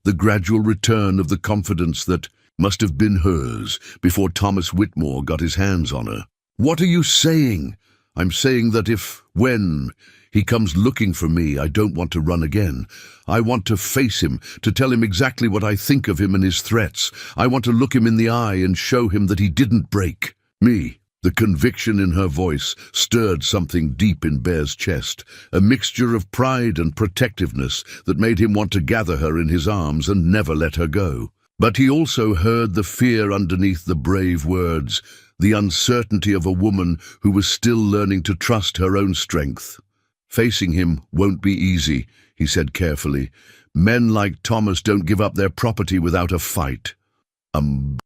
the gradual return of the confidence that must have been hers before Thomas Whitmore got his hands on her. "What are you saying?" "I'm saying that when he comes looking for me, I don't want to run again. I want to face him, to tell him exactly what I think of him and his threats. I want to look him in the eye and show him that he didn't break me." The conviction in her voice stirred something deep in Bear's chest, a mixture of pride and protectiveness that made him want to gather her in his arms and never let her go. But he also heard the fear underneath the brave words, the uncertainty of a woman who was still learning to trust her own strength. "Facing him won't be easy," he said carefully. "Men like Thomas don't give up their property without a fight."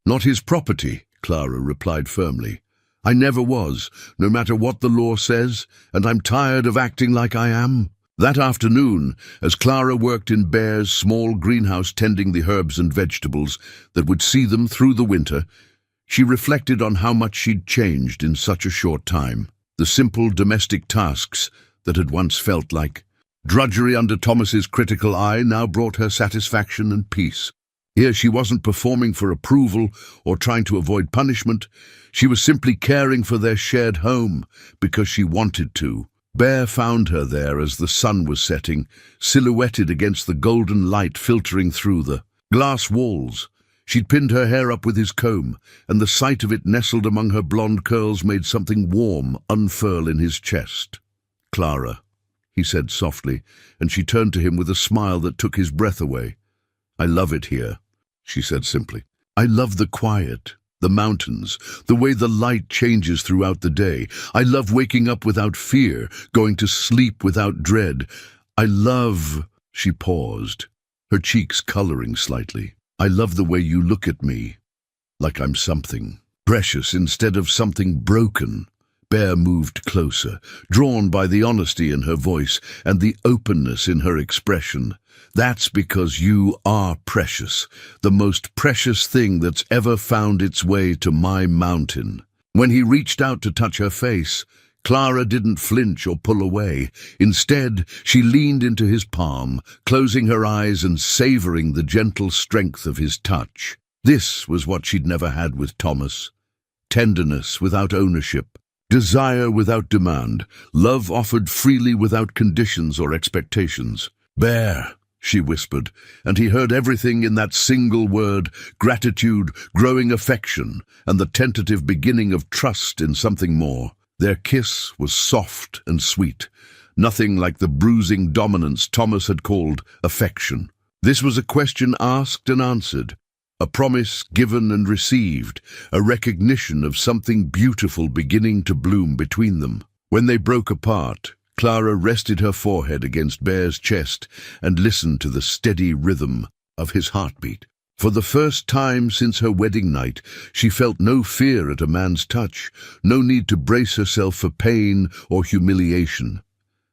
Not his property," Clara replied firmly. "I never was, no matter what the law says, and I'm tired of acting like I am." That afternoon, as Clara worked in Bear's small greenhouse tending the herbs and vegetables that would see them through the winter, she reflected on how much she'd changed in such a short time. The simple domestic tasks that had once felt like drudgery under Thomas's critical eye now brought her satisfaction and peace. Here she wasn't performing for approval or trying to avoid punishment. She was simply caring for their shared home because she wanted to. Bear found her there as the sun was setting, silhouetted against the golden light filtering through the glass walls. She'd pinned her hair up with his comb, and the sight of it nestled among her blonde curls made something warm unfurl in his chest. "Clara," he said softly, and she turned to him with a smile that took his breath away. "I love it here," she said simply. "I love the quiet, the mountains, the way the light changes throughout the day. I love waking up without fear, going to sleep without dread. I love—" She paused, her cheeks coloring slightly. "I love the way you look at me, like I'm something precious instead of something broken." Bear moved closer, drawn by the honesty in her voice and the openness in her expression. "That's because you are precious, the most precious thing that's ever found its way to my mountain." When he reached out to touch her face, Clara didn't flinch or pull away. Instead, she leaned into his palm, closing her eyes and savoring the gentle strength of his touch. This was what she'd never had with Thomas. Tenderness without ownership, desire without demand, love offered freely without conditions or expectations. "Bear," she whispered, and he heard everything in that single word: gratitude, growing affection, and the tentative beginning of trust in something more. Their kiss was soft and sweet, nothing like the bruising dominance Thomas had called affection. This was a question asked and answered, A promise given and received, a recognition of something beautiful beginning to bloom between them. When they broke apart, Clara rested her forehead against Bear's chest and listened to the steady rhythm of his heartbeat. For the first time since her wedding night, she felt no fear at a man's touch, no need to brace herself for pain or humiliation.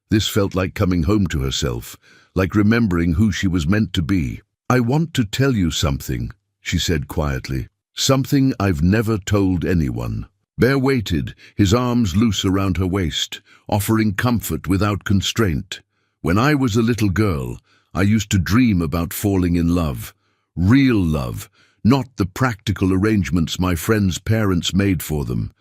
This felt like coming home to herself, like remembering who she was meant to be. "I want to tell you something," she said quietly. "Something I've never told anyone." Bear waited, his arms loose around her waist, offering comfort without constraint. "When I was a little girl, I used to dream about falling in love. Real love, not the practical arrangements my friends' parents made for them.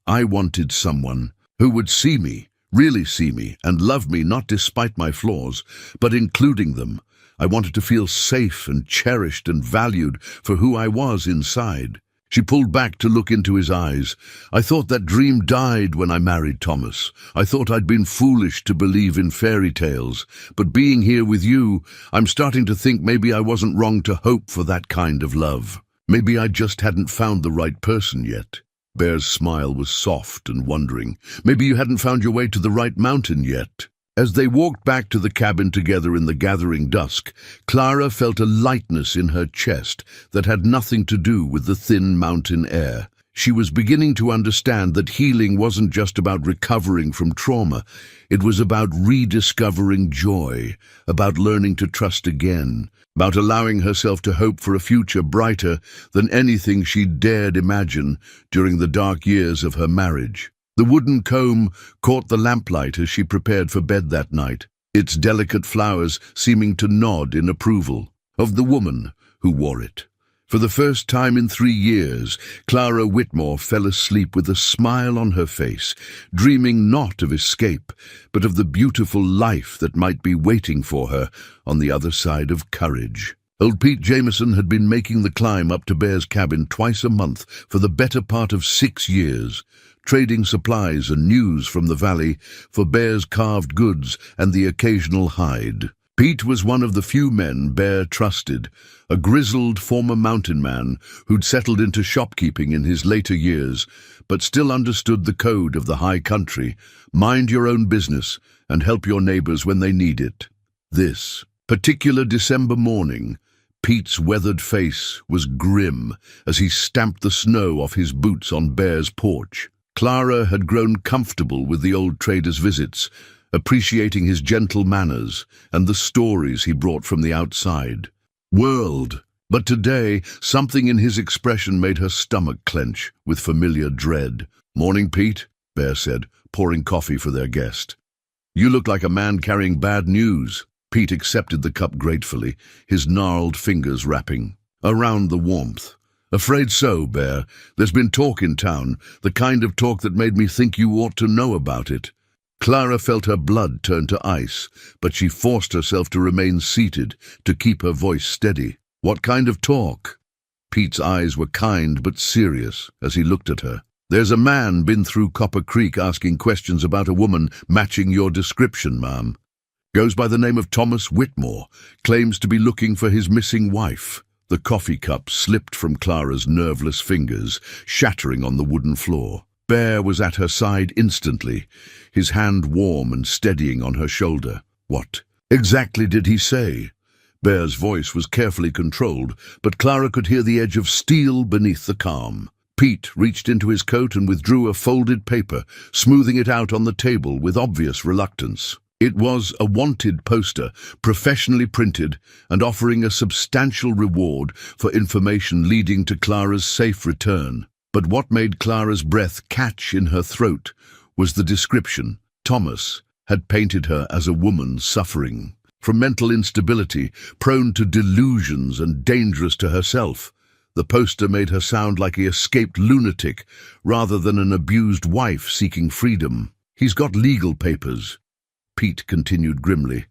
I wanted someone who would see me, really see me, and love me not despite my flaws, but including them. I wanted to feel safe and cherished and valued for who I was inside." She pulled back to look into his eyes. "I thought that dream died when I married Thomas. I thought I'd been foolish to believe in fairy tales. But being here with you, I'm starting to think maybe I wasn't wrong to hope for that kind of love. Maybe I just hadn't found the right person yet." Bear's smile was soft and wondering. "Maybe you hadn't found your way to the right mountain yet." As they walked back to the cabin together in the gathering dusk, Clara felt a lightness in her chest that had nothing to do with the thin mountain air. She was beginning to understand that healing wasn't just about recovering from trauma. It was about rediscovering joy, about learning to trust again, about allowing herself to hope for a future brighter than anything she'd dared imagine during the dark years of her marriage. The wooden comb caught the lamplight as she prepared for bed that night, its delicate flowers seeming to nod in approval of the woman who wore it. For the first time in 3 years, Clara Whitmore fell asleep with a smile on her face, dreaming not of escape, but of the beautiful life that might be waiting for her on the other side of courage. Old Pete Jameson had been making the climb up to Bear's cabin twice a month for the better part of 6 years, trading supplies and news from the valley for Bear's carved goods and the occasional hide. Pete was one of the few men Bear trusted, a grizzled former mountain man who'd settled into shopkeeping in his later years, but still understood the code of the high country: mind your own business and help your neighbors when they need it. This particular December morning, Pete's weathered face was grim as he stamped the snow off his boots on Bear's porch. Clara had grown comfortable with the old trader's visits, appreciating his gentle manners and the stories he brought from the outside world. But today, something in his expression made her stomach clench with familiar dread. "Morning, Pete," Bear said, pouring coffee for their guest. "You look like a man carrying bad news." Pete accepted the cup gratefully, his gnarled fingers wrapping around the warmth. "Afraid so, Bear. There's been talk in town, the kind of talk that made me think you ought to know about it." Clara felt her blood turn to ice, but she forced herself to remain seated, to keep her voice steady. "What kind of talk?" Pete's eyes were kind but serious as he looked at her. "There's a man been through Copper Creek asking questions about a woman matching your description, ma'am. Goes by the name of Thomas Whitmore, claims to be looking for his missing wife." The coffee cup slipped from Clara's nerveless fingers, shattering on the wooden floor. Bear was at her side instantly, his hand warm and steadying on her shoulder. "What exactly did he say?" Bear's voice was carefully controlled, but Clara could hear the edge of steel beneath the calm. Pete reached into his coat and withdrew a folded paper, smoothing it out on the table with obvious reluctance. It was a wanted poster, professionally printed and offering a substantial reward for information leading to Clara's safe return. But what made Clara's breath catch in her throat was the description. Thomas had painted her as a woman suffering from mental instability, prone to delusions and dangerous to herself. The poster made her sound like an escaped lunatic rather than an abused wife seeking freedom. "He's got legal papers," Pete continued grimly.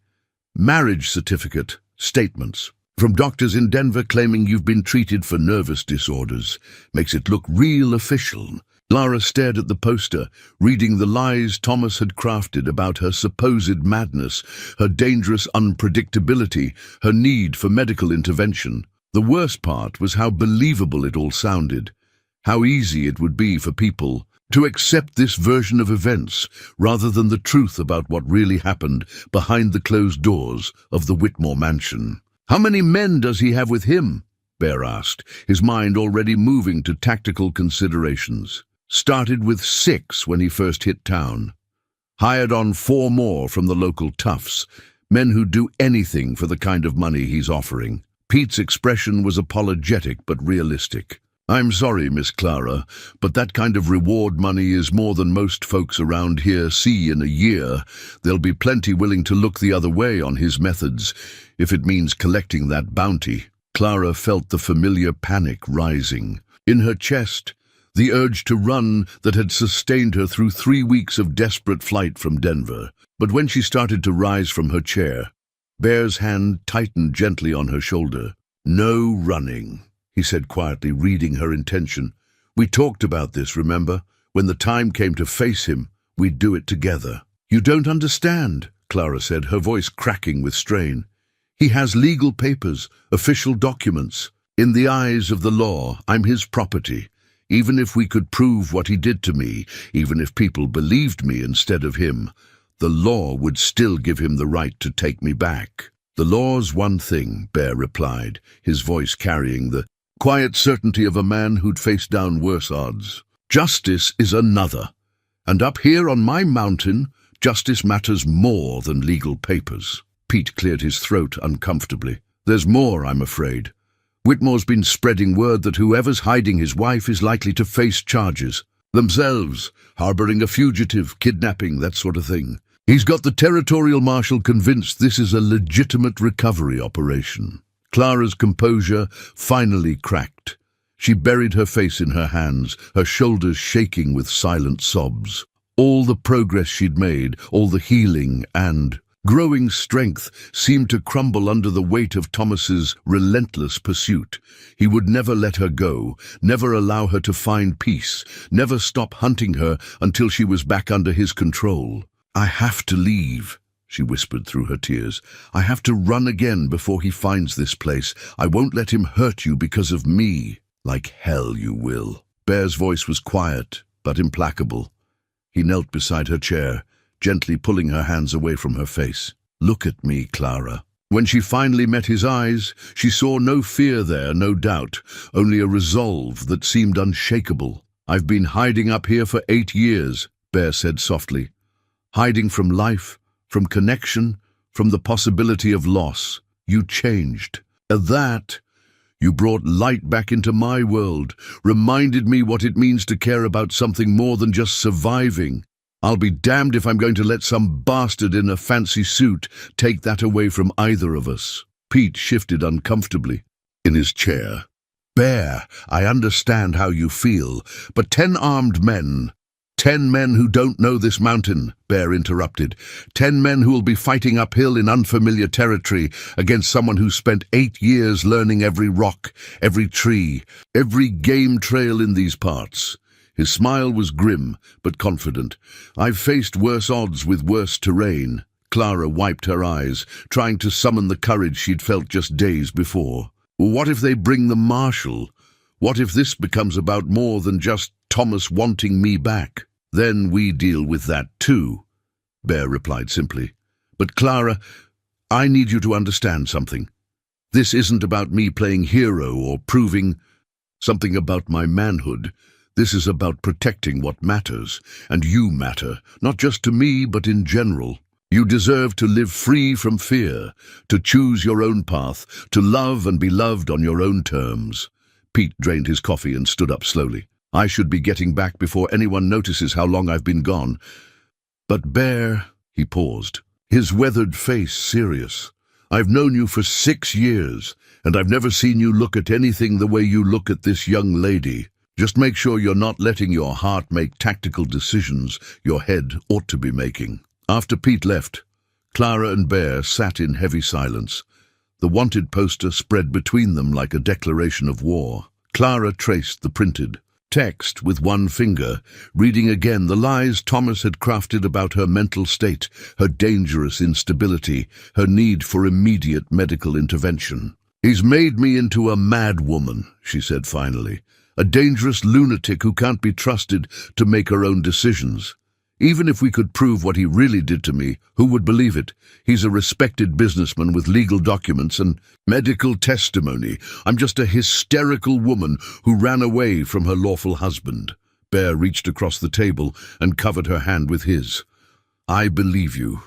"Marriage certificate, statements from doctors in Denver claiming you've been treated for nervous disorders. Makes it look real official." Clara stared at the poster, reading the lies Thomas had crafted about her supposed madness, her dangerous unpredictability, her need for medical intervention. The worst part was how believable it all sounded, how easy it would be for people to accept this version of events rather than the truth about what really happened behind the closed doors of the Whitmore mansion. "How many men does he have with him?" Bear asked, his mind already moving to tactical considerations. "Started with 6 when he first hit town. Hired on 4 more from the local toughs, men who'd do anything for the kind of money he's offering." Pete's expression was apologetic but realistic. "I'm sorry, Miss Clara, but that kind of reward money is more than most folks around here see in a year. There'll be plenty willing to look the other way on his methods, if it means collecting that bounty." Clara felt the familiar panic rising. In her chest, the urge to run that had sustained her through 3 weeks of desperate flight from Denver. But when she started to rise from her chair, Bear's hand tightened gently on her shoulder. "No running," he said quietly, reading her intention. "We talked about this, remember? When the time came to face him, we'd do it together." "You don't understand," Clara said, her voice cracking with strain. "He has legal papers, official documents. In the eyes of the law, I'm his property. Even if we could prove what he did to me, even if people believed me instead of him, the law would still give him the right to take me back." "The law's one thing," Bear replied, his voice carrying the quiet certainty of a man who'd faced down worse odds. "Justice is another. And up here on my mountain, justice matters more than legal papers." Pete cleared his throat uncomfortably. "There's more, I'm afraid. Whitmore's been spreading word that whoever's hiding his wife is likely to face charges. Themselves, harboring a fugitive, kidnapping, that sort of thing. He's got the territorial marshal convinced this is a legitimate recovery operation." Clara's composure finally cracked. She buried her face in her hands, her shoulders shaking with silent sobs. All the progress she'd made, all the healing and growing strength seemed to crumble under the weight of Thomas's relentless pursuit. He would never let her go, never allow her to find peace, never stop hunting her until she was back under his control. "I have to leave," she whispered through her tears. "I have to run again before he finds this place. I won't let him hurt you because of me." "Like hell you will." Bear's voice was quiet but implacable. He knelt beside her chair, gently pulling her hands away from her face. "Look at me, Clara." When she finally met his eyes, she saw no fear there, no doubt, only a resolve that seemed unshakable. "I've been hiding up here for 8 years, Bear said softly. "Hiding from life, from connection, from the possibility of loss. You changed. At that, you brought light back into my world, reminded me what it means to care about something more than just surviving. I'll be damned if I'm going to let some bastard in a fancy suit take that away from either of us." Pete shifted uncomfortably in his chair. "Bear, I understand how you feel, but 10 armed men... 10 men who don't know this mountain," Bear interrupted. 10 men who will be fighting uphill in unfamiliar territory against someone who spent 8 years learning every rock, every tree, every game trail in these parts. His smile was grim but confident. "I've faced worse odds with worse terrain." Clara wiped her eyes, trying to summon the courage she'd felt just days before. "What if they bring the marshal? What if this becomes about more than just Thomas wanting me back?" "Then we deal with that too," Bear replied simply. "But Clara, I need you to understand something. This isn't about me playing hero or proving something about my manhood. This is about protecting what matters, and you matter, not just to me but in general. You deserve to live free from fear, to choose your own path, to love and be loved on your own terms." Pete drained his coffee and stood up slowly. "I should be getting back before anyone notices how long I've been gone. But Bear," he paused, his weathered face serious, "I've known you for 6 years, and I've never seen you look at anything the way you look at this young lady. Just make sure you're not letting your heart make tactical decisions your head ought to be making." After Pete left, Clara and Bear sat in heavy silence. The wanted poster spread between them like a declaration of war. Clara traced the printed text with one finger, reading again the lies Thomas had crafted about her mental state, her dangerous instability, her need for immediate medical intervention. "He's made me into a mad woman," she said finally. "A dangerous lunatic who can't be trusted to make her own decisions. Even if we could prove what he really did to me, who would believe it? He's a respected businessman with legal documents and medical testimony. I'm just a hysterical woman who ran away from her lawful husband." Bear reached across the table and covered her hand with his. "I believe you.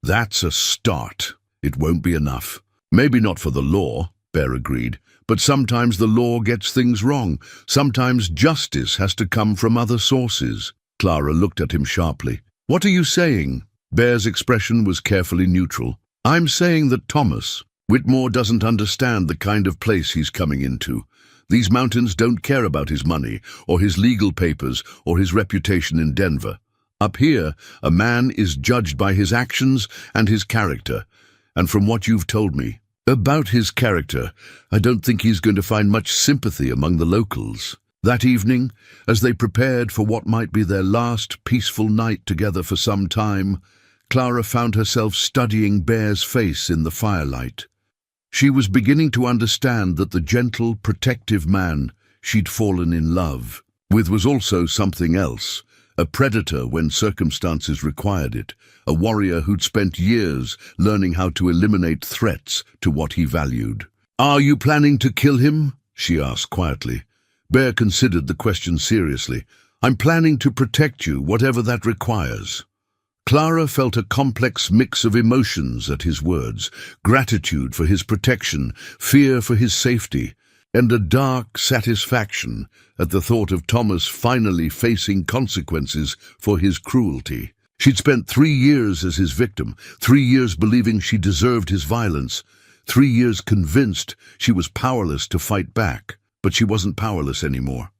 That's a start. It won't be enough." "Maybe not for the law," Bear agreed, "but sometimes the law gets things wrong. Sometimes justice has to come from other sources." Clara looked at him sharply. "What are you saying?" Bear's expression was carefully neutral. "I'm saying that Thomas Whitmore doesn't understand the kind of place he's coming into. These mountains don't care about his money, or his legal papers, or his reputation in Denver. Up here, a man is judged by his actions and his character. And from what you've told me about his character, I don't think he's going to find much sympathy among the locals." That evening, as they prepared for what might be their last peaceful night together for some time, Clara found herself studying Bear's face in the firelight. She was beginning to understand that the gentle, protective man she'd fallen in love with was also something else. A predator when circumstances required it, a warrior who'd spent years learning how to eliminate threats to what he valued. "Are you planning to kill him?" she asked quietly. Bear considered the question seriously. "I'm planning to protect you, whatever that requires." Clara felt a complex mix of emotions at his words, gratitude for his protection, fear for his safety, and a dark satisfaction at the thought of Thomas finally facing consequences for his cruelty. She'd spent 3 years as his victim, 3 years believing she deserved his violence, 3 years convinced she was powerless to fight back. But she wasn't powerless anymore.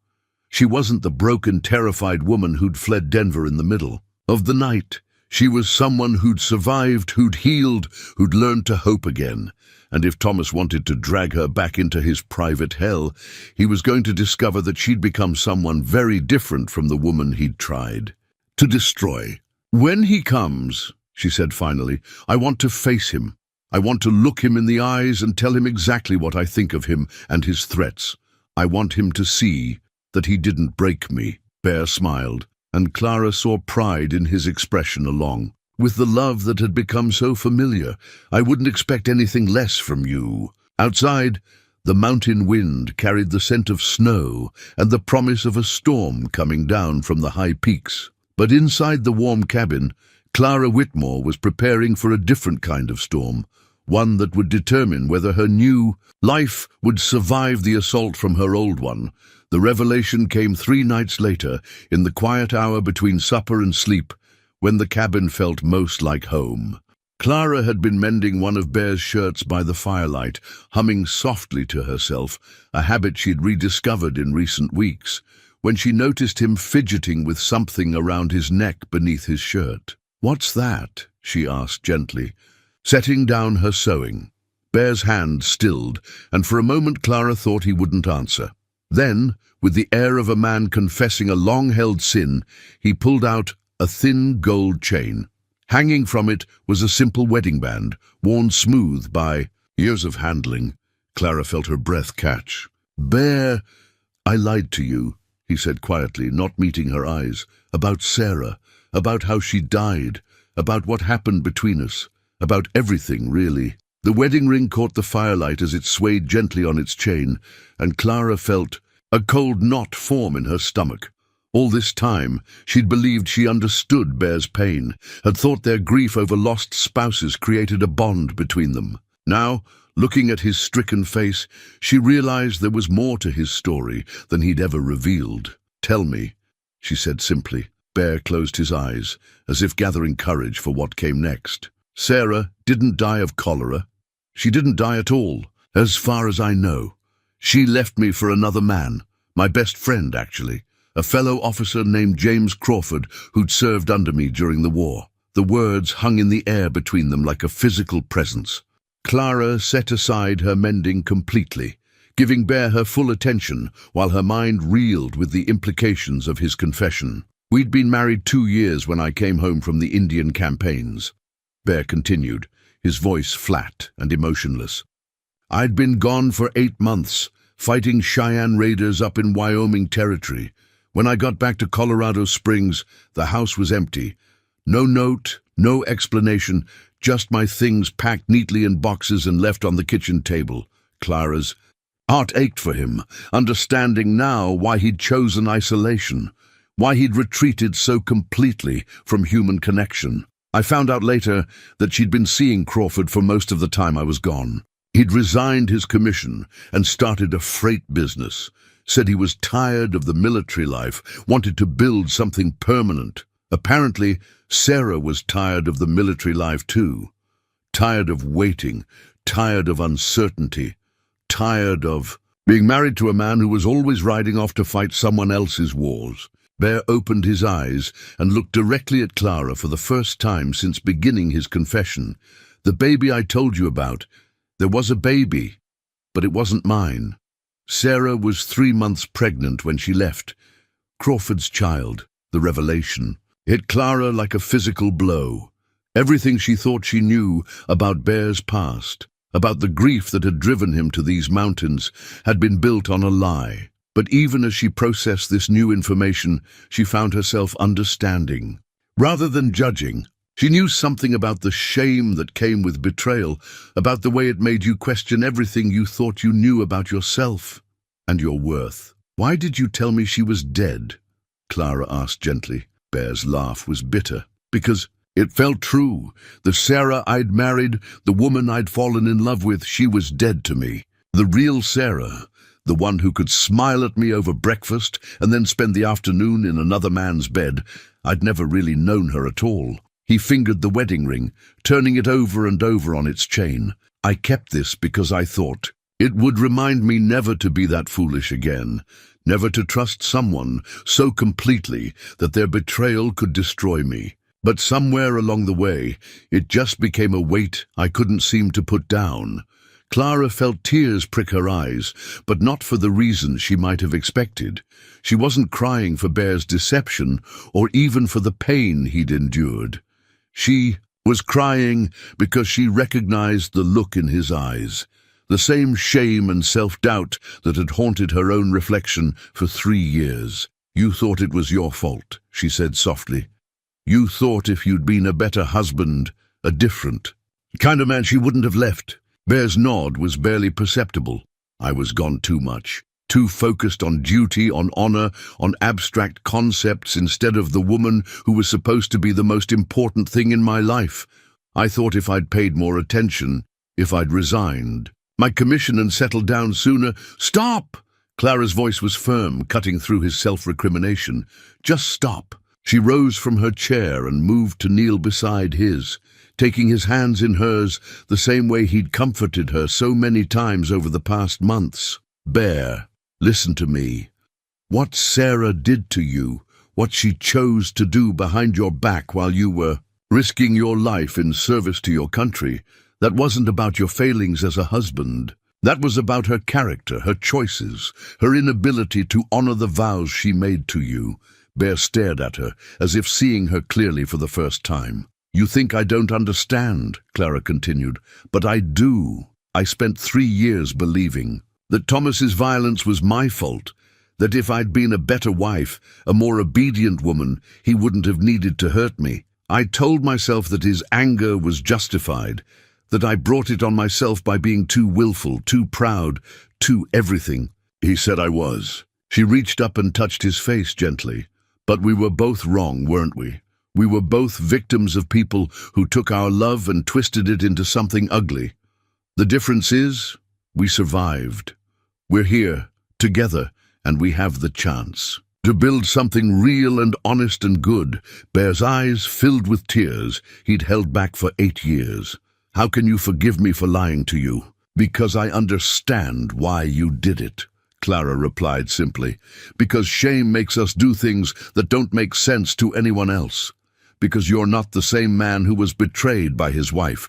She wasn't the broken, terrified woman who'd fled Denver in the middle of the night. She was someone who'd survived, who'd healed, who'd learned to hope again. And if Thomas wanted to drag her back into his private hell, he was going to discover that she'd become someone very different from the woman he'd tried to destroy. "When he comes," she said finally, "I want to face him. I want to look him in the eyes and tell him exactly what I think of him and his threats. I want him to see that he didn't break me." Bear smiled, and Clara saw pride in his expression along with the love that had become so familiar. "I wouldn't expect anything less from you." Outside, the mountain wind carried the scent of snow and the promise of a storm coming down from the high peaks. But inside the warm cabin, Clara Whitmore was preparing for a different kind of storm, one that would determine whether her new life would survive the assault from her old one. The revelation came 3 nights later, in the quiet hour between supper and sleep, when the cabin felt most like home. Clara had been mending one of Bear's shirts by the firelight, humming softly to herself, a habit she'd rediscovered in recent weeks, when she noticed him fidgeting with something around his neck beneath his shirt. "What's that?" she asked gently, setting down her sewing. Bear's hand stilled, and for a moment Clara thought he wouldn't answer. Then, with the air of a man confessing a long-held sin, he pulled out a thin gold chain. Hanging from it was a simple wedding band, worn smooth by years of handling. Clara felt her breath catch. "Bear, I lied to you," he said quietly, not meeting her eyes, "about Sarah, about how she died, about what happened between us, about everything, really." The wedding ring caught the firelight as it swayed gently on its chain, and Clara felt a cold knot form in her stomach. All this time, she'd believed she understood Bear's pain, had thought their grief over lost spouses created a bond between them. Now, looking at his stricken face, she realized there was more to his story than he'd ever revealed. "Tell me," she said simply. Bear closed his eyes, as if gathering courage for what came next. "Sarah didn't die of cholera. She didn't die at all, as far as I know. She left me for another man, my best friend, actually. A fellow officer named James Crawford who'd served under me during the war." The words hung in the air between them like a physical presence. Clara set aside her mending completely, giving Bear her full attention while her mind reeled with the implications of his confession. "We'd been married 2 years when I came home from the Indian campaigns," Bear continued, his voice flat and emotionless. I'd been gone for 8 months, fighting Cheyenne raiders up in Wyoming territory. When I got back to Colorado Springs, the house was empty. No note, no explanation, just my things packed neatly in boxes and left on the kitchen table. Clara's heart ached for him, understanding now why he'd chosen isolation, why he'd retreated so completely from human connection. I found out later that she'd been seeing Crawford for most of the time I was gone. He'd resigned his commission and started a freight business, said he was tired of the military life, wanted to build something permanent. Apparently, Sarah was tired of the military life too. Tired of waiting, tired of uncertainty, tired of being married to a man who was always riding off to fight someone else's wars. Bear opened his eyes and looked directly at Clara for the first time since beginning his confession. The baby I told you about, there was a baby, but it wasn't mine. Sarah was 3 months pregnant when she left. Crawford's child, the revelation, hit Clara like a physical blow. Everything she thought she knew about Bear's past, about the grief that had driven him to these mountains, had been built on a lie. But even as she processed this new information, she found herself understanding. Rather than judging, she knew something about the shame that came with betrayal, about the way it made you question everything you thought you knew about yourself and your worth. "Why did you tell me she was dead?" Clara asked gently. Bear's laugh was bitter. "Because it felt true. The Sarah I'd married, the woman I'd fallen in love with, she was dead to me. The real Sarah, the one who could smile at me over breakfast and then spend the afternoon in another man's bed. I'd never really known her at all." He fingered the wedding ring, turning it over and over on its chain. "I kept this because I thought it would remind me never to be that foolish again, never to trust someone so completely that their betrayal could destroy me. But somewhere along the way, it just became a weight I couldn't seem to put down." Clara felt tears prick her eyes, but not for the reason she might have expected. She wasn't crying for Bear's deception or even for the pain he'd endured. She was crying because she recognized the look in his eyes, the same shame and self-doubt that had haunted her own reflection for 3 years. "You thought it was your fault," she said softly. "You thought if you'd been a better husband, a different kind of man, she wouldn't have left." Bear's nod was barely perceptible. "I was gone too much, too focused on duty, on honor, on abstract concepts instead of the woman who was supposed to be the most important thing in my life. I thought if I'd paid more attention, if I'd resigned my commission and settled down sooner—" "Stop!" Clara's voice was firm, cutting through his self-recrimination. "Just stop." She rose from her chair and moved to kneel beside his, taking his hands in hers the same way he'd comforted her so many times over the past months. "Bear, listen to me. What Sarah did to you, what she chose to do behind your back while you were risking your life in service to your country, that wasn't about your failings as a husband. That was about her character, her choices, her inability to honor the vows she made to you." Bear stared at her, as if seeing her clearly for the first time. "You think I don't understand," Clara continued, "but I do. I spent 3 years believing that Thomas's violence was my fault, that if I'd been a better wife, a more obedient woman, he wouldn't have needed to hurt me. I told myself that his anger was justified, that I brought it on myself by being too willful, too proud, too everything." He said I was. She reached up and touched his face gently. "But we were both wrong, weren't we? We were both victims of people who took our love and twisted it into something ugly. The difference is, we survived. We're here, together, and we have the chance to build something real and honest and good." Bear's eyes filled with tears he'd held back for 8 years. "How can you forgive me for lying to you?" "Because I understand why you did it," Clara replied simply. "Because shame makes us do things that don't make sense to anyone else. Because you're not the same man who was betrayed by his wife,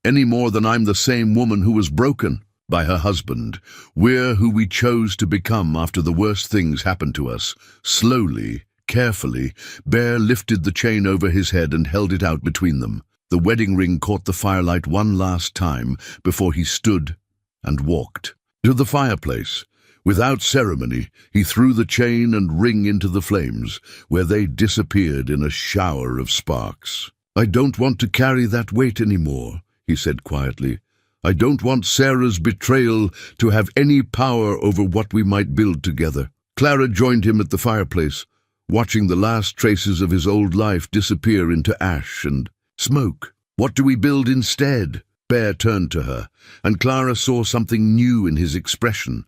any more than I'm the same woman who was broken by her husband. We're who we chose to become after the worst things happened to us." Slowly, carefully, Bear lifted the chain over his head and held it out between them. The wedding ring caught the firelight one last time before he stood and walked to the fireplace. Without ceremony, he threw the chain and ring into the flames, where they disappeared in a shower of sparks. "I don't want to carry that weight anymore," he said quietly. "I don't want Sarah's betrayal to have any power over what we might build together." Clara joined him at the fireplace, watching the last traces of his old life disappear into ash and smoke. "What do we build instead?" Bear turned to her, and Clara saw something new in his expression.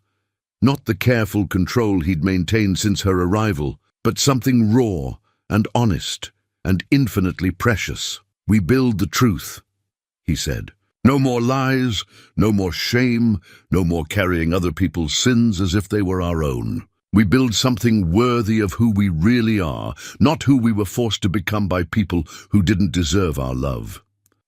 Not the careful control he'd maintained since her arrival, but something raw and honest and infinitely precious. "We build the truth," he said. "No more lies, no more shame, no more carrying other people's sins as if they were our own. We build something worthy of who we really are, not who we were forced to become by people who didn't deserve our love."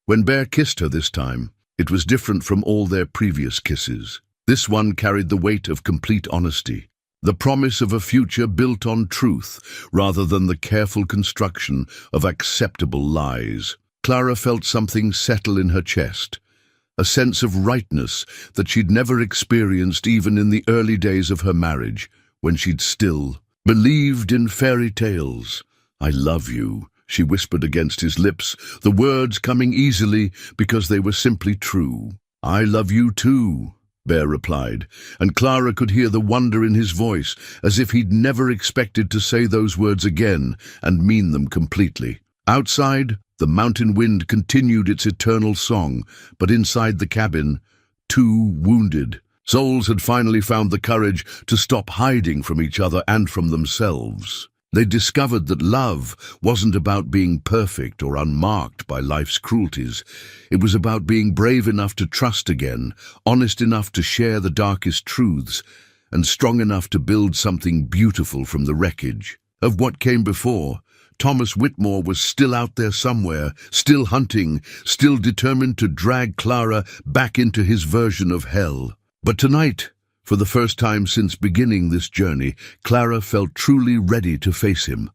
When Bear kissed her this time, it was different from all their previous kisses. This one carried the weight of complete honesty, the promise of a future built on truth rather than the careful construction of acceptable lies. Clara felt something settle in her chest, a sense of rightness that she'd never experienced even in the early days of her marriage, when she'd still believed in fairy tales. "I love you," she whispered against his lips, the words coming easily because they were simply true. "I love you too," Bear replied, and Clara could hear the wonder in his voice, as if he'd never expected to say those words again and mean them completely. Outside, the mountain wind continued its eternal song, but inside the cabin, two wounded souls had finally found the courage to stop hiding from each other and from themselves. They discovered that love wasn't about being perfect or unmarked by life's cruelties. It was about being brave enough to trust again, honest enough to share the darkest truths, and strong enough to build something beautiful from the wreckage of what came before. Thomas Whitmore was still out there somewhere, still hunting, still determined to drag Clara back into his version of hell. But tonight, for the first time since beginning this journey, Clara felt truly ready to face him,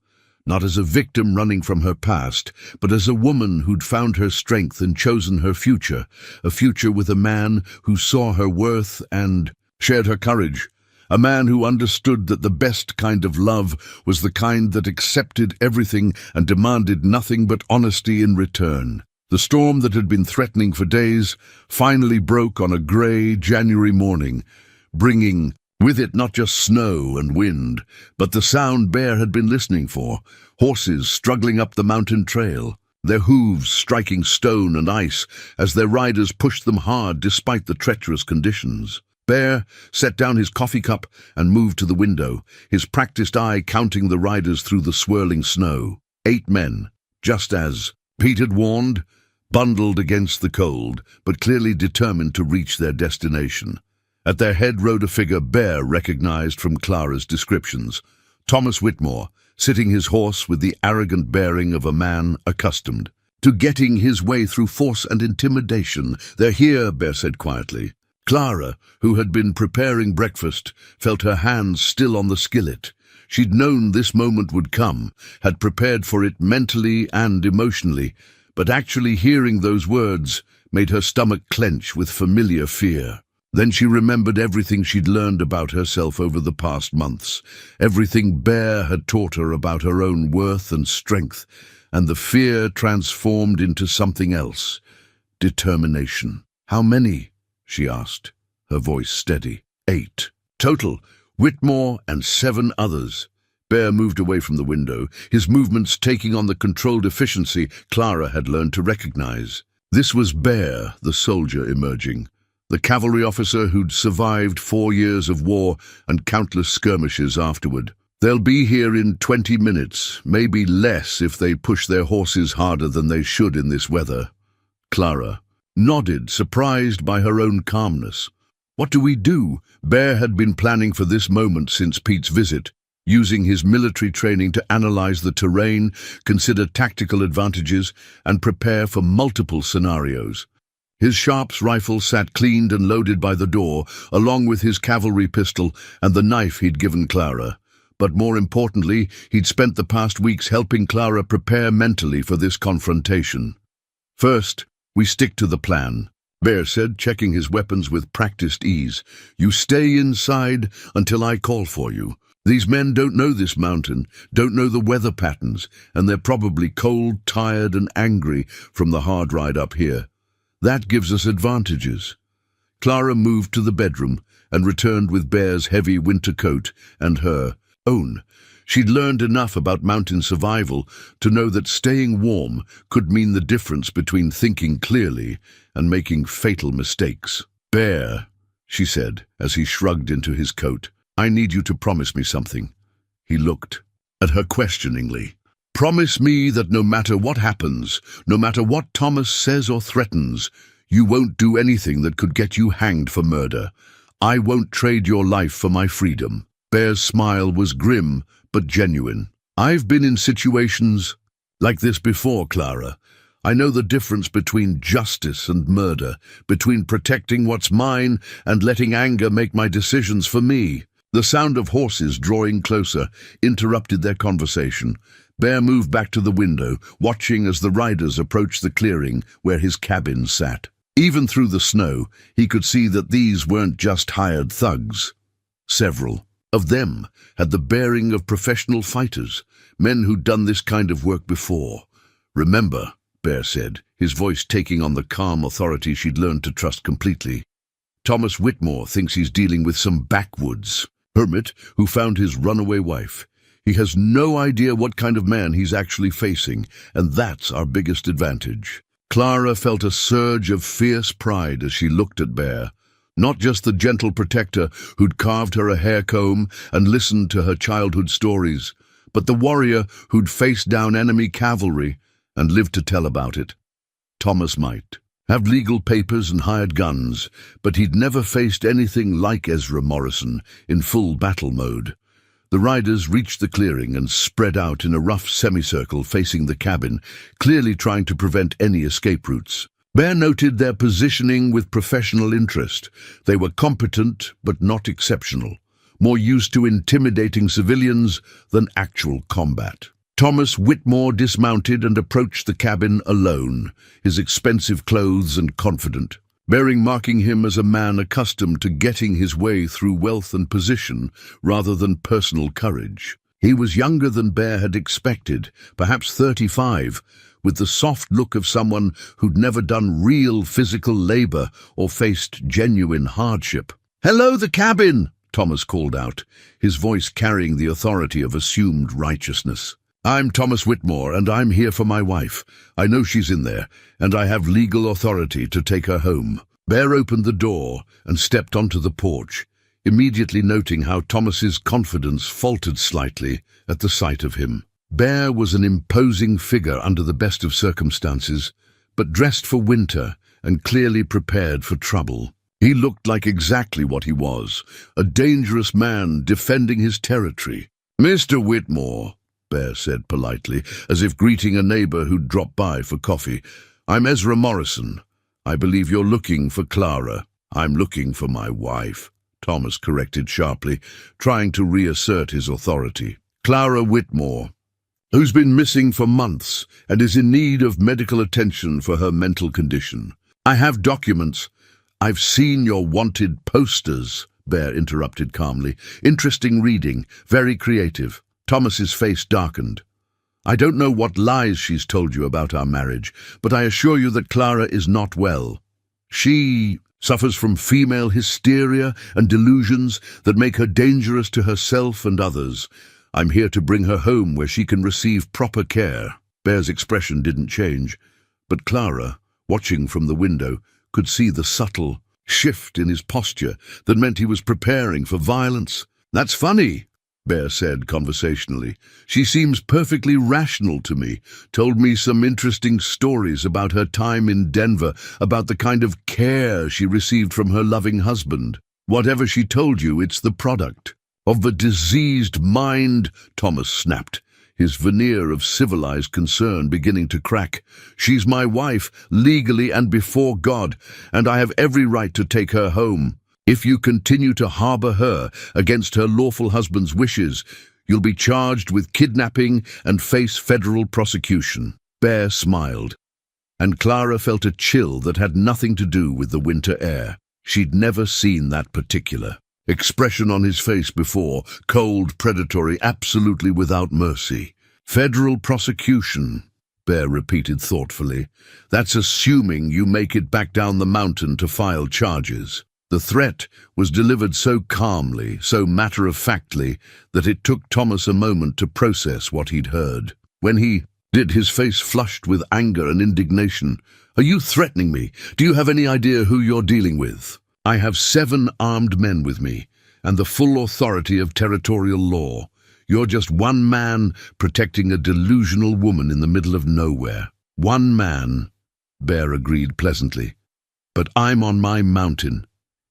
not as a victim running from her past, but as a woman who'd found her strength and chosen her future, a future with a man who saw her worth and shared her courage, a man who understood that the best kind of love was the kind that accepted everything and demanded nothing but honesty in return. The storm that had been threatening for days finally broke on a grey January morning, bringing with it not just snow and wind, but the sound Bear had been listening for, horses struggling up the mountain trail, their hooves striking stone and ice as their riders pushed them hard despite the treacherous conditions. Bear set down his coffee cup and moved to the window, his practiced eye counting the riders through the swirling snow. 8 men, just as Pete had warned, bundled against the cold, but clearly determined to reach their destination. At their head rode a figure Bear recognized from Clara's descriptions, Thomas Whitmore, sitting his horse with the arrogant bearing of a man accustomed to getting his way through force and intimidation. "They're here," Bear said quietly. Clara, who had been preparing breakfast, felt her hands still on the skillet. She'd known this moment would come, had prepared for it mentally and emotionally, but actually hearing those words made her stomach clench with familiar fear. Then she remembered everything she'd learned about herself over the past months, everything Bear had taught her about her own worth and strength, and the fear transformed into something else, determination. "How many?" she asked, her voice steady. 8. Total, Whitmore and 7 others. Bear moved away from the window, his movements taking on the controlled efficiency Clara had learned to recognize. This was Bear, the soldier, emerging, the cavalry officer who'd survived 4 years of war and countless skirmishes afterward. "They'll be here in 20 minutes, maybe less if they push their horses harder than they should in this weather." Clara nodded, surprised by her own calmness. "What do we do?" Bear had been planning for this moment since Pete's visit, using his military training to analyze the terrain, consider tactical advantages, and prepare for multiple scenarios. His Sharps rifle sat cleaned and loaded by the door, along with his cavalry pistol and the knife he'd given Clara. But more importantly, he'd spent the past weeks helping Clara prepare mentally for this confrontation. "First, we stick to the plan," Bear said, checking his weapons with practiced ease. You stay inside until I call for you. These men don't know this mountain, don't know the weather patterns, and they're probably cold, tired, and angry from the hard ride up here. That gives us advantages. Clara moved to the bedroom and returned with Bear's heavy winter coat and her own. She'd learned enough about mountain survival to know that staying warm could mean the difference between thinking clearly and making fatal mistakes. Bear, she said as he shrugged into his coat, I need you to promise me something. He looked at her questioningly. Promise me that no matter what happens, no matter what Thomas says or threatens, you won't do anything that could get you hanged for murder. I won't trade your life for my freedom. Bear's smile was grim but genuine. I've been in situations like this before, Clara. I know the difference between justice and murder, between protecting what's mine and letting anger make my decisions for me. The sound of horses drawing closer interrupted their conversation. Bear moved back to the window, watching as the riders approached the clearing where his cabin sat. Even through the snow, he could see that these weren't just hired thugs. Several of them had the bearing of professional fighters, men who'd done this kind of work before. Remember, Bear said, his voice taking on the calm authority she'd learned to trust completely. Thomas Whitmore thinks he's dealing with some backwoods hermit who found his runaway wife. He has no idea what kind of man he's actually facing, and that's our biggest advantage. Clara felt a surge of fierce pride as she looked at Bear. Not just the gentle protector who'd carved her a hair comb and listened to her childhood stories, but the warrior who'd faced down enemy cavalry and lived to tell about it. Thomas might have legal papers and hired guns, but he'd never faced anything like Ezra Morrison in full battle mode. The riders reached the clearing and spread out in a rough semicircle facing the cabin, clearly trying to prevent any escape routes. Bear noted their positioning with professional interest. They were competent but not exceptional, more used to intimidating civilians than actual combat. Thomas Whitmore dismounted and approached the cabin alone, his expensive clothes and confident, marking him as a man accustomed to getting his way through wealth and position rather than personal courage. He was younger than Bear had expected, perhaps 35, with the soft look of someone who'd never done real physical labor or faced genuine hardship. "Hello, the cabin!" Thomas called out, his voice carrying the authority of assumed righteousness. "I'm Thomas Whitmore, and I'm here for my wife. I know she's in there, and I have legal authority to take her home." Bear opened the door and stepped onto the porch, immediately noting how Thomas's confidence faltered slightly at the sight of him. Bear was an imposing figure under the best of circumstances, but dressed for winter and clearly prepared for trouble. He looked like exactly what he was, a dangerous man defending his territory. "Mr. Whitmore," Bear said politely, as if greeting a neighbor who'd dropped by for coffee, "I'm Ezra Morrison. I believe you're looking for Clara." "I'm looking for my wife," Thomas corrected sharply, trying to reassert his authority. "Clara Whitmore, who's been missing for months and is in need of medical attention for her mental condition. I have documents." "I've seen your wanted posters," Bear interrupted calmly. "Interesting reading, very creative." Thomas's face darkened. "I don't know what lies she's told you about our marriage, but I assure you that Clara is not well. She suffers from female hysteria and delusions that make her dangerous to herself and others. I'm here to bring her home where she can receive proper care." Bear's expression didn't change, but Clara, watching from the window, could see the subtle shift in his posture that meant he was preparing for violence. "That's funny," Bear said conversationally. "She seems perfectly rational to me. Told me some interesting stories about her time in Denver, about the kind of care she received from her loving husband. Whatever she told you, it's the product of a diseased mind," Thomas snapped, his veneer of civilized concern beginning to crack. "She's my wife, legally and before God, and I have every right to take her home. If you continue to harbor her against her lawful husband's wishes, you'll be charged with kidnapping and face federal prosecution." Bear smiled. and Clara felt a chill that had nothing to do with the winter air. She'd never seen that particular expression on his face before, cold, predatory, absolutely without mercy. Federal prosecution, Bear repeated thoughtfully. That's assuming you make it back down the mountain to file charges. The threat was delivered so calmly, so matter-of-factly, that it took Thomas a moment to process what he'd heard. When he did, his face flushed with anger and indignation. "Are you threatening me? Do you have any idea who you're dealing with? I have 7 armed men with me, and the full authority of territorial law. You're just one man protecting a delusional woman in the middle of nowhere." "One man," Bear agreed pleasantly. "But I'm on my mountain.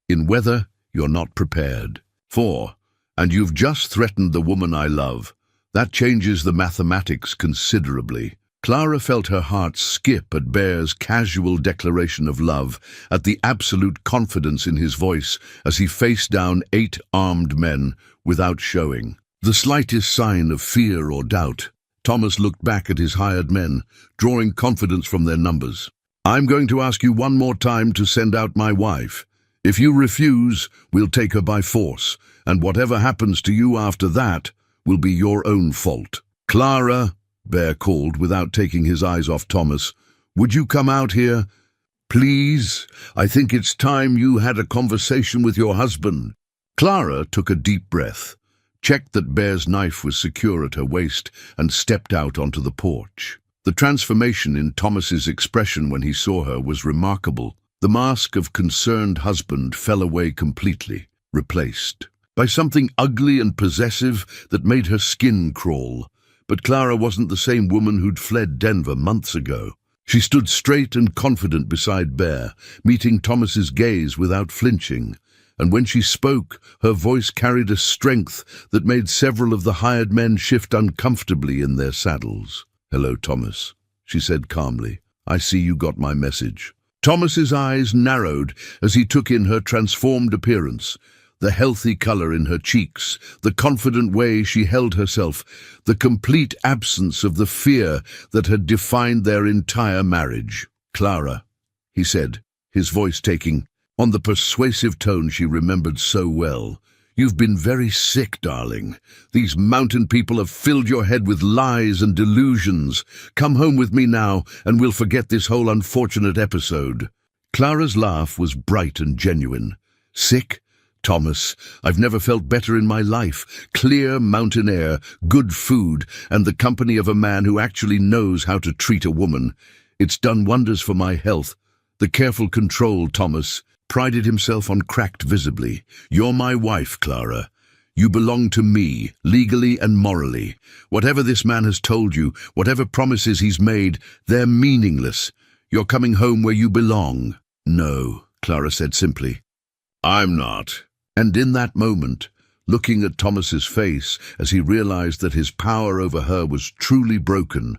In weather you're not prepared for, and you've just threatened the woman I love. That changes the mathematics considerably." Clara felt her heart skip at Bear's casual declaration of love, at the absolute confidence in his voice as he faced down 8 armed men without showing the slightest sign of fear or doubt. Thomas looked back at his hired men, drawing confidence from their numbers. "I'm going to ask you one more time to send out my wife. If you refuse, we'll take her by force, and whatever happens to you after that will be your own fault." "Clara," Bear called without taking his eyes off Thomas, "would you come out here? Please, I think it's time you had a conversation with your husband." Clara took a deep breath, checked that Bear's knife was secure at her waist, and stepped out onto the porch. The transformation in Thomas's expression when he saw her was remarkable. The mask of concerned husband fell away completely, replaced by something ugly and possessive that made her skin crawl. But Clara wasn't the same woman who'd fled Denver months ago. She stood straight and confident beside Bear, meeting Thomas's gaze without flinching. And when she spoke, her voice carried a strength that made several of the hired men shift uncomfortably in their saddles. "Hello, Thomas," she said calmly. "I see you got my message." Thomas's eyes narrowed as he took in her transformed appearance, the healthy color in her cheeks, the confident way she held herself, the complete absence of the fear that had defined their entire marriage. "Clara," he said, his voice taking on the persuasive tone she remembered so well, "you've been very sick, darling. These mountain people have filled your head with lies and delusions. Come home with me now, and we'll forget this whole unfortunate episode." Clara's laugh was bright and genuine. "Sick? Thomas, I've never felt better in my life. Clear mountain air, good food, and the company of a man who actually knows how to treat a woman. It's done wonders for my health." The careful control Thomas prided himself on cracked visibly. "You're my wife, Clara. You belong to me, legally and morally. Whatever this man has told you, whatever promises he's made, they're meaningless. You're coming home where you belong." "No," Clara said simply. "I'm not." And in that moment, looking at Thomas's face as he realized that his power over her was truly broken,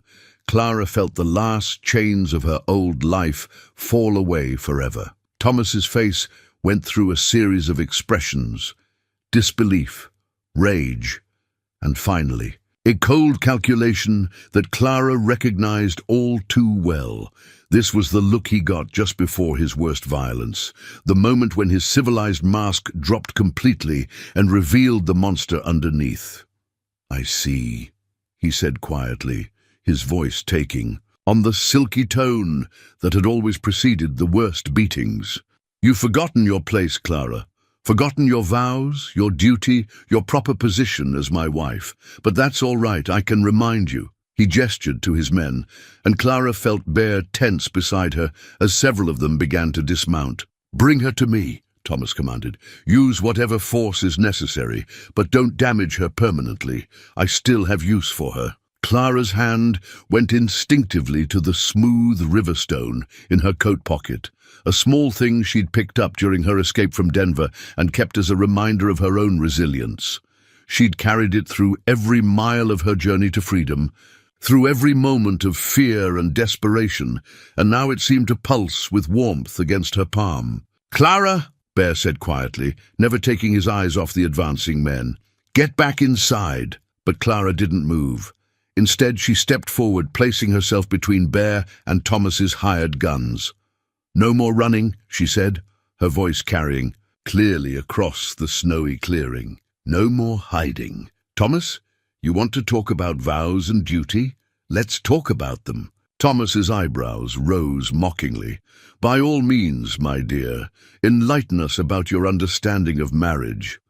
Clara felt the last chains of her old life fall away forever. Thomas's face went through a series of expressions: disbelief, rage, and finally, a cold calculation that Clara recognized all too well. This was the look he got just before his worst violence, the moment when his civilized mask dropped completely and revealed the monster underneath. "I see," he said quietly, his voice taking on the silky tone that had always preceded the worst beatings. "You've forgotten your place, Clara. Forgotten your vows, your duty, your proper position as my wife. But that's all right, I can remind you." He gestured to his men, and Clara felt Bear tense beside her as several of them began to dismount. "Bring her to me," Thomas commanded. "Use whatever force is necessary, but don't damage her permanently. I still have use for her." Clara's hand went instinctively to the smooth river stone in her coat pocket, a small thing she'd picked up during her escape from Denver and kept as a reminder of her own resilience. She'd carried it through every mile of her journey to freedom, through every moment of fear and desperation, and now it seemed to pulse with warmth against her palm. "Clara," Bear said quietly, never taking his eyes off the advancing men, "get back inside." But Clara didn't move. Instead, she stepped forward, placing herself between Bear and Thomas's hired guns. "No more running," she said, her voice carrying clearly across the snowy clearing. "No more hiding. Thomas, you want to talk about vows and duty? Let's talk about them." Thomas's eyebrows rose mockingly. "By all means, my dear, enlighten us about your understanding of marriage."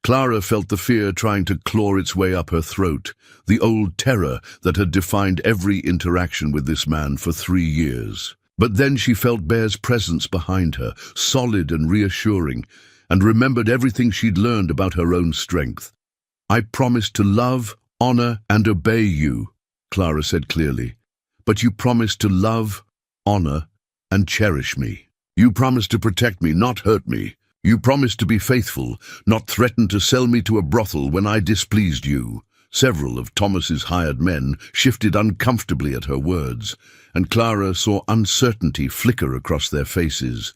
Clara felt the fear trying to claw its way up her throat, the old terror that had defined every interaction with this man for 3 years. But then she felt Bear's presence behind her, solid and reassuring, and remembered everything she'd learned about her own strength. "I promise to love, honor, and obey you," Clara said clearly. "But you promise to love, honor, and cherish me. You promise to protect me, not hurt me. You promise to be faithful, not threaten to sell me to a brothel when I displeased you." Several of Thomas's hired men shifted uncomfortably at her words, and Clara saw uncertainty flicker across their faces.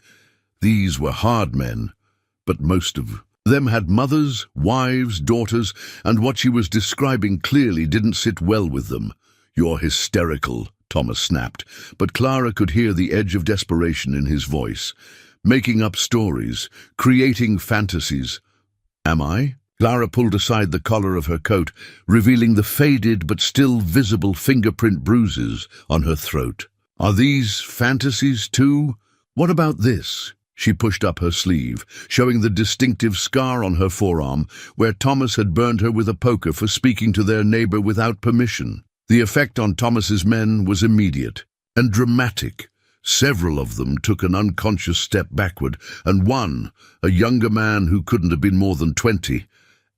These were hard men, but most of them had mothers, wives, daughters, and what she was describing clearly didn't sit well with them. "You're hysterical," Thomas snapped, but Clara could hear the edge of desperation in his voice. "Making up stories, creating fantasies." "Am I?" Clara pulled aside the collar of her coat, revealing the faded but still visible fingerprint bruises on her throat. "Are these fantasies too? What about this?" She pushed up her sleeve, showing the distinctive scar on her forearm where Thomas had burned her with a poker for speaking to their neighbor without permission. The effect on Thomas's men was immediate and dramatic. Several of them took an unconscious step backward, and one, a younger man who couldn't have been more than 20,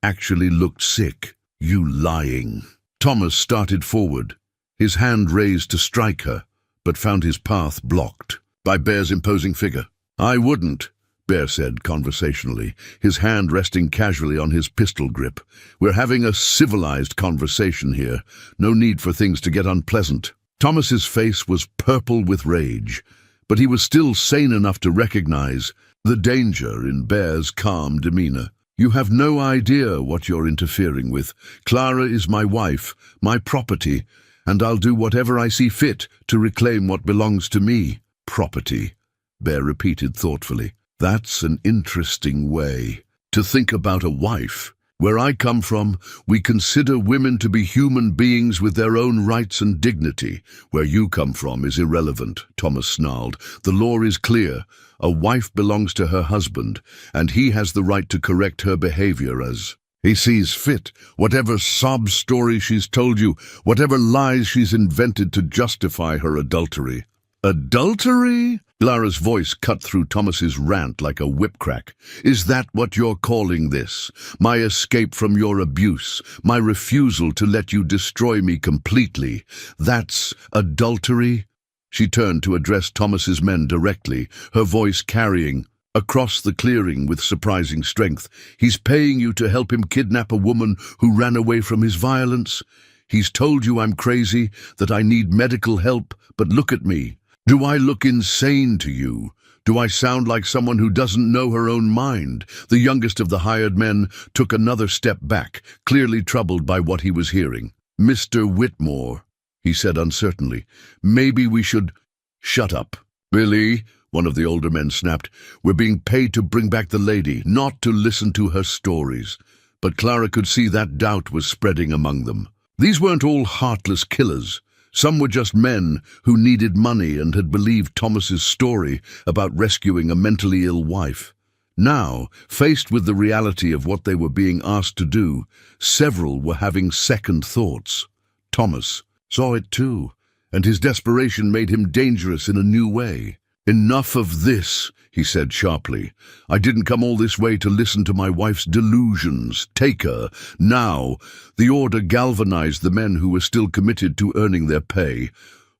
actually looked sick. "You lying." Thomas started forward, his hand raised to strike her, but found his path blocked by Bear's imposing figure. "I wouldn't," Bear said conversationally, his hand resting casually on his pistol grip. "We're having a civilized conversation here. No need for things to get unpleasant." Thomas's face was purple with rage, but he was still sane enough to recognize the danger in Bear's calm demeanor. "You have no idea what you're interfering with. Clara is my wife, my property, and I'll do whatever I see fit to reclaim what belongs to me." "Property," Bear repeated thoughtfully. "That's an interesting way to think about a wife. Where I come from, we consider women to be human beings with their own rights and dignity. Where you come from is irrelevant," Thomas snarled. "The law is clear. A wife belongs to her husband, and he has the right to correct her behavior as he sees fit. Whatever sob story she's told you, whatever lies she's invented to justify her adultery." "Adultery?" Clara's voice cut through Thomas's rant like a whip crack. "Is that what you're calling this? My escape from your abuse, my refusal to let you destroy me completely. That's adultery?" She turned to address Thomas's men directly, her voice carrying across the clearing with surprising strength. "He's paying you to help him kidnap a woman who ran away from his violence. He's told you I'm crazy, that I need medical help, but look at me. Do I look insane to you? Do I sound like someone who doesn't know her own mind?" The youngest of the hired men took another step back, clearly troubled by what he was hearing. "Mr. Whitmore," he said uncertainly, "maybe we should—" "Shut up." "Billy," one of the older men snapped, "we're being paid to bring back the lady, not to listen to her stories." But Clara could see that doubt was spreading among them. These weren't all heartless killers. Some were just men who needed money and had believed Thomas's story about rescuing a mentally ill wife. Now, faced with the reality of what they were being asked to do, several were having second thoughts. Thomas saw it too, and his desperation made him dangerous in a new way. "Enough of this," he said sharply. "I didn't come all this way to listen to my wife's delusions. Take her, now." The order galvanized the men who were still committed to earning their pay.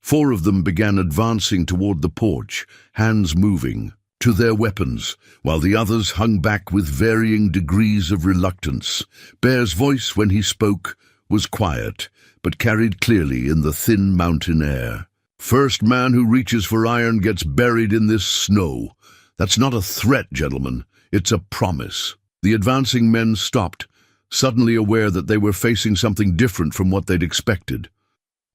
4 of them began advancing toward the porch, hands moving to their weapons, while the others hung back with varying degrees of reluctance. Bear's voice, when he spoke, was quiet, but carried clearly in the thin mountain air. "First man who reaches for iron gets buried in this snow. That's not a threat, gentlemen. It's a promise." The advancing men stopped, suddenly aware that they were facing something different from what they'd expected.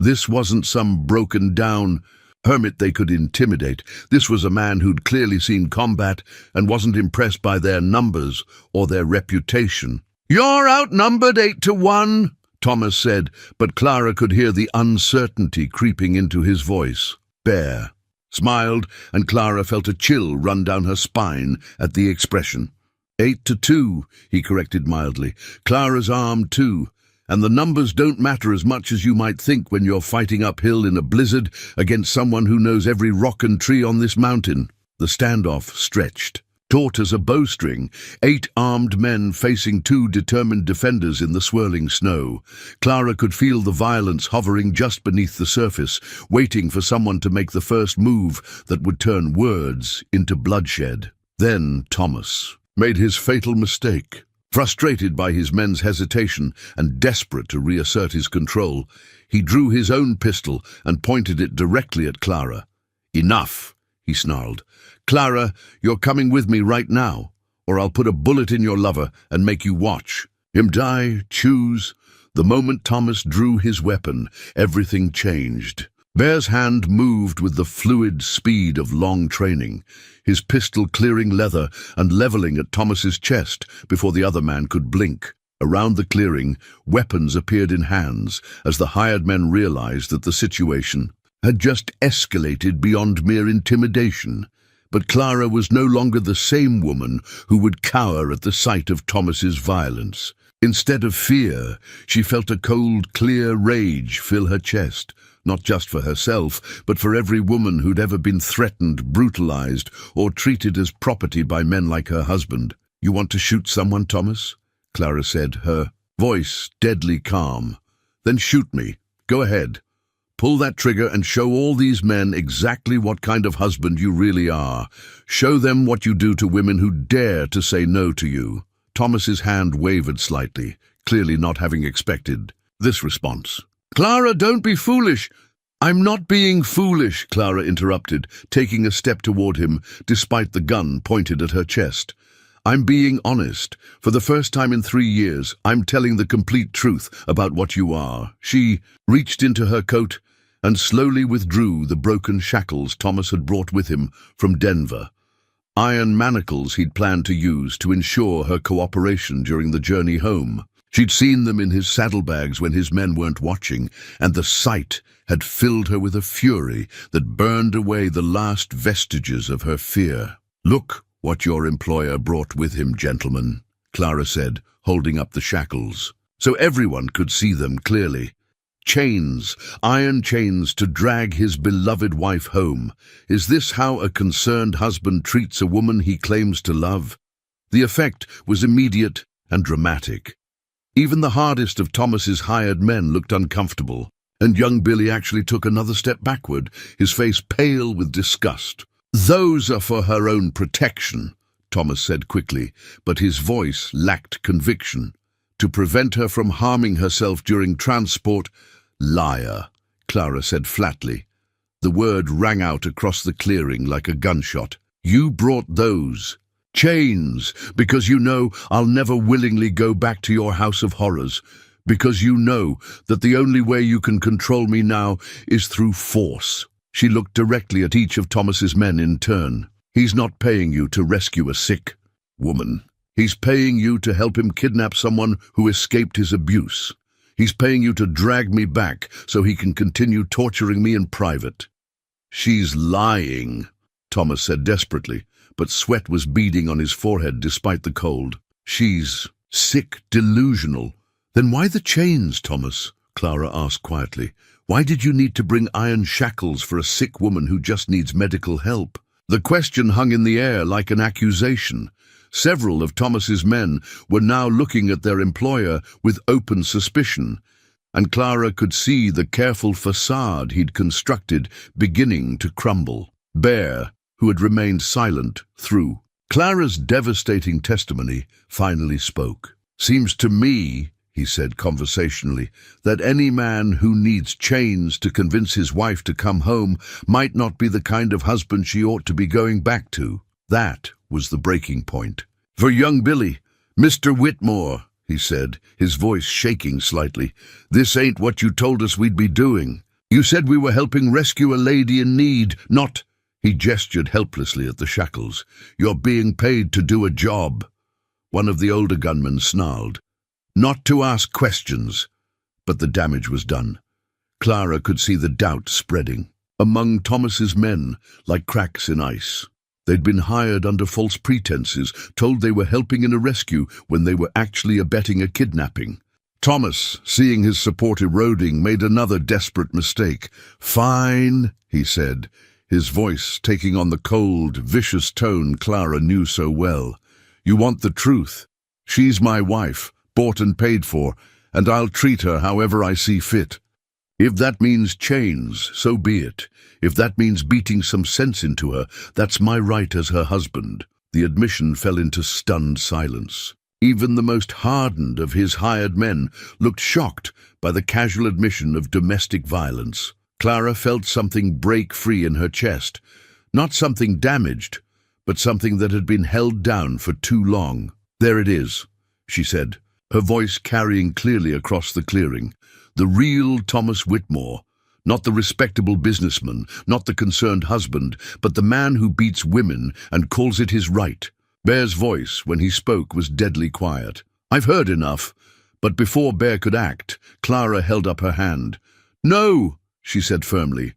This wasn't some broken-down hermit they could intimidate. This was a man who'd clearly seen combat and wasn't impressed by their numbers or their reputation. "You're outnumbered 8-1, Thomas said, but Clara could hear the uncertainty creeping into his voice. Bear smiled, and Clara felt a chill run down her spine at the expression. 8-2, he corrected mildly. Clara's armed too, and the numbers don't matter as much as you might think when you're fighting uphill in a blizzard against someone who knows every rock and tree on this mountain. The standoff stretched. Taut as a bowstring, 8 armed men facing 2 determined defenders in the swirling snow. Clara could feel the violence hovering just beneath the surface, waiting for someone to make the first move that would turn words into bloodshed. Then Thomas made his fatal mistake. Frustrated by his men's hesitation and desperate to reassert his control, he drew his own pistol and pointed it directly at Clara. "Enough," he snarled. "Clara, you're coming with me right now, or I'll put a bullet in your lover and make you watch. Him die, choose." The moment Thomas drew his weapon, everything changed. Bear's hand moved with the fluid speed of long training, his pistol clearing leather and leveling at Thomas's chest before the other man could blink. Around the clearing, weapons appeared in hands as the hired men realized that the situation had just escalated beyond mere intimidation. But Clara was no longer the same woman who would cower at the sight of Thomas's violence. Instead of fear, she felt a cold, clear rage fill her chest, not just for herself, but for every woman who'd ever been threatened, brutalized, or treated as property by men like her husband. "You want to shoot someone, Thomas?" Clara said, her voice deadly calm. "Then shoot me. Go ahead. Pull that trigger and show all these men exactly what kind of husband you really are. Show them what you do to women who dare to say no to you." Thomas's hand wavered slightly, clearly not having expected this response. "Clara, don't be foolish." "I'm not being foolish," Clara interrupted, taking a step toward him, despite the gun pointed at her chest. "I'm being honest. For the first time in 3 years, I'm telling the complete truth about what you are." She reached into her coat and slowly withdrew the broken shackles Thomas had brought with him from Denver, iron manacles he'd planned to use to ensure her cooperation during the journey home. She'd seen them in his saddlebags when his men weren't watching, and the sight had filled her with a fury that burned away the last vestiges of her fear. "Look what your employer brought with him, gentlemen," Clara said, holding up the shackles, so everyone could see them clearly. Chains, iron chains to drag his beloved wife home. Is this how a concerned husband treats a woman he claims to love? The effect was immediate and dramatic. Even the hardest of Thomas's hired men looked uncomfortable, and young Billy actually took another step backward, his face pale with disgust. "Those are for her own protection," Thomas said quickly, but his voice lacked conviction. "To prevent her from harming herself during transport." "Liar," Clara said flatly. The word rang out across the clearing like a gunshot. "You brought those chains because you know I'll never willingly go back to your house of horrors, because you know that the only way you can control me now is through force." She looked directly at each of Thomas's men in turn. "He's not paying you to rescue a sick woman. He's paying you to help him kidnap someone who escaped his abuse. He's paying you to drag me back so he can continue torturing me in private." "She's lying," Thomas said desperately, but sweat was beading on his forehead despite the cold. "She's sick, delusional." "Then why the chains, Thomas?" Clara asked quietly. "Why did you need to bring iron shackles for a sick woman who just needs medical help?" The question hung in the air like an accusation. Several of Thomas's men were now looking at their employer with open suspicion, and Clara could see the careful facade he'd constructed beginning to crumble. Bear, who had remained silent through Clara's devastating testimony, finally spoke. "Seems to me," he said conversationally, "that any man who needs chains to convince his wife to come home might not be the kind of husband she ought to be going back to." That was the breaking point. "For young Billy, Mr. Whitmore," he said, his voice shaking slightly, "this ain't what you told us we'd be doing. You said we were helping rescue a lady in need, not—" He gestured helplessly at the shackles. "You're being paid to do a job." One of the older gunmen snarled. "Not to ask questions." But the damage was done. Clara could see the doubt spreading among Thomas's men like cracks in ice. They'd been hired under false pretenses, told they were helping in a rescue when they were actually abetting a kidnapping. Thomas, seeing his support eroding, made another desperate mistake. "Fine," he said, his voice taking on the cold, vicious tone Clara knew so well. "You want the truth. She's my wife, bought and paid for, and I'll treat her however I see fit. If that means chains, so be it. If that means beating some sense into her, that's my right as her husband." The admission fell into stunned silence. Even the most hardened of his hired men looked shocked by the casual admission of domestic violence. Clara felt something break free in her chest. Not something damaged, but something that had been held down for too long. "There it is," she said, her voice carrying clearly across the clearing. "The real Thomas Whitmore. Not the respectable businessman, not the concerned husband, but the man who beats women and calls it his right." Bear's voice, when he spoke, was deadly quiet. "I've heard enough." But before Bear could act, Clara held up her hand. "No," she said firmly.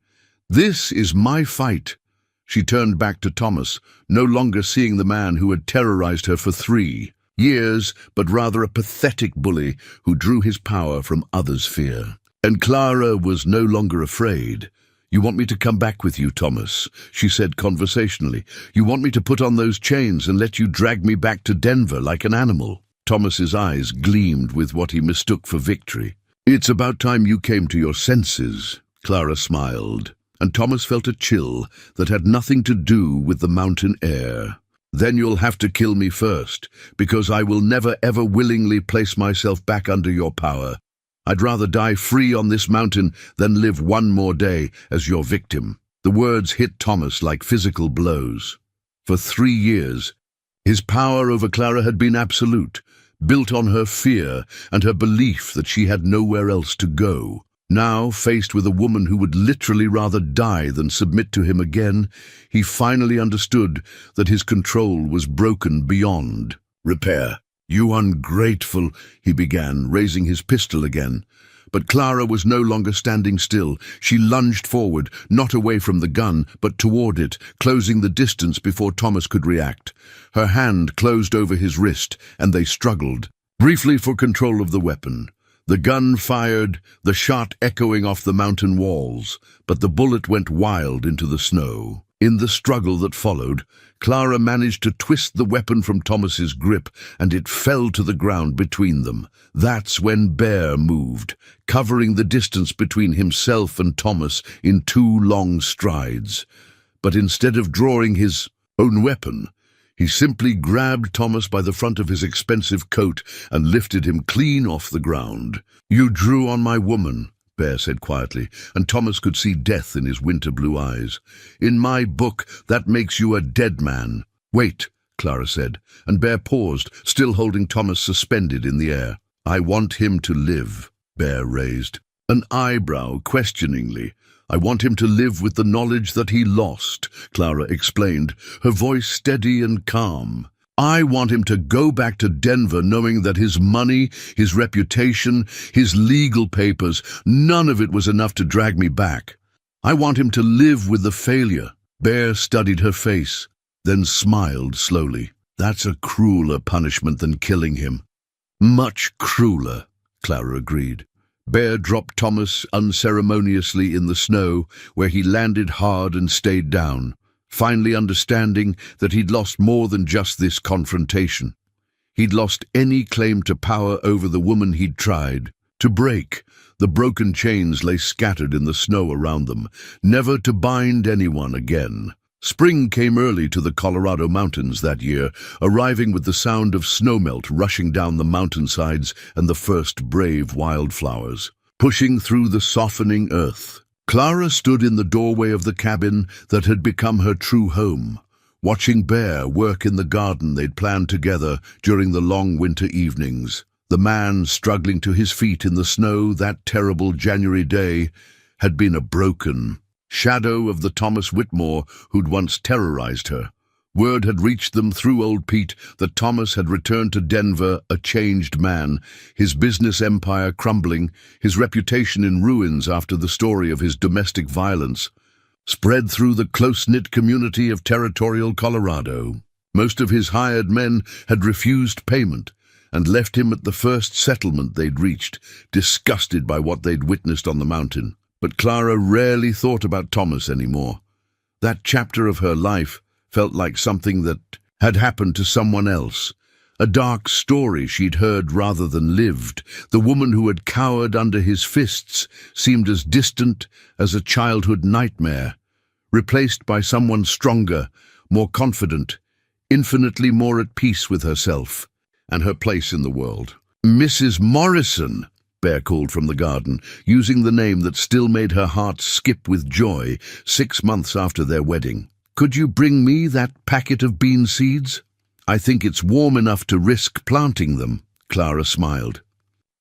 "This is my fight." She turned back to Thomas, no longer seeing the man who had terrorized her for 3 years, but rather a pathetic bully who drew his power from others' fear. And Clara was no longer afraid. "You want me to come back with you, Thomas," she said conversationally. "You want me to put on those chains and let you drag me back to Denver like an animal?" Thomas's eyes gleamed with what he mistook for victory. "It's about time you came to your senses," Clara smiled, and Thomas felt a chill that had nothing to do with the mountain air. "Then you'll have to kill me first, because I will never ever willingly place myself back under your power. I'd rather die free on this mountain than live one more day as your victim." The words hit Thomas like physical blows. For 3 years, his power over Clara had been absolute, built on her fear and her belief that she had nowhere else to go. Now, faced with a woman who would literally rather die than submit to him again, he finally understood that his control was broken beyond repair. "You ungrateful," he began, raising his pistol again. But Clara was no longer standing still. She lunged forward, not away from the gun, but toward it, closing the distance before Thomas could react. Her hand closed over his wrist, and they struggled, briefly for control of the weapon. The gun fired, the shot echoing off the mountain walls, but the bullet went wild into the snow. In the struggle that followed, Clara managed to twist the weapon from Thomas's grip, and it fell to the ground between them. That's when Bear moved, covering the distance between himself and Thomas in 2 long strides. But instead of drawing his own weapon, he simply grabbed Thomas by the front of his expensive coat and lifted him clean off the ground. "You drew on my woman," Bear said quietly, and Thomas could see death in his winter blue eyes. "In my book, that makes you a dead man." "Wait," Clara said, and Bear paused, still holding Thomas suspended in the air. "I want him to live," Bear raised an eyebrow questioningly. "I want him to live with the knowledge that he lost," Clara explained, her voice steady and calm. "I want him to go back to Denver knowing that his money, his reputation, his legal papers, none of it was enough to drag me back. I want him to live with the failure." Bear studied her face, then smiled slowly. "That's a crueler punishment than killing him." "Much crueler," Clara agreed. Bear dropped Thomas unceremoniously in the snow, where he landed hard and stayed down, finally understanding that he'd lost more than just this confrontation. He'd lost any claim to power over the woman he'd tried to break. The broken chains lay scattered in the snow around them, never to bind anyone again. Spring came early to the Colorado mountains that year, arriving with the sound of snowmelt rushing down the mountainsides and the first brave wildflowers, pushing through the softening earth. Clara stood in the doorway of the cabin that had become her true home, watching Bear work in the garden they'd planned together during the long winter evenings. The man struggling to his feet in the snow that terrible January day had been a broken shadow of the Thomas Whitmore who'd once terrorized her. Word had reached them through old Pete that Thomas had returned to Denver a changed man, his business empire crumbling, his reputation in ruins after the story of his domestic violence spread through the close-knit community of territorial Colorado. Most of his hired men had refused payment and left him at the first settlement they'd reached, disgusted by what they'd witnessed on the mountain. But Clara rarely thought about Thomas anymore. That chapter of her life felt like something that had happened to someone else, a dark story she'd heard rather than lived. The woman who had cowered under his fists seemed as distant as a childhood nightmare, replaced by someone stronger, more confident, infinitely more at peace with herself and her place in the world. "Mrs. Morrison," Bear called from the garden, using the name that still made her heart skip with joy 6 months after their wedding. "Could you bring me that packet of bean seeds? I think it's warm enough to risk planting them." Clara smiled.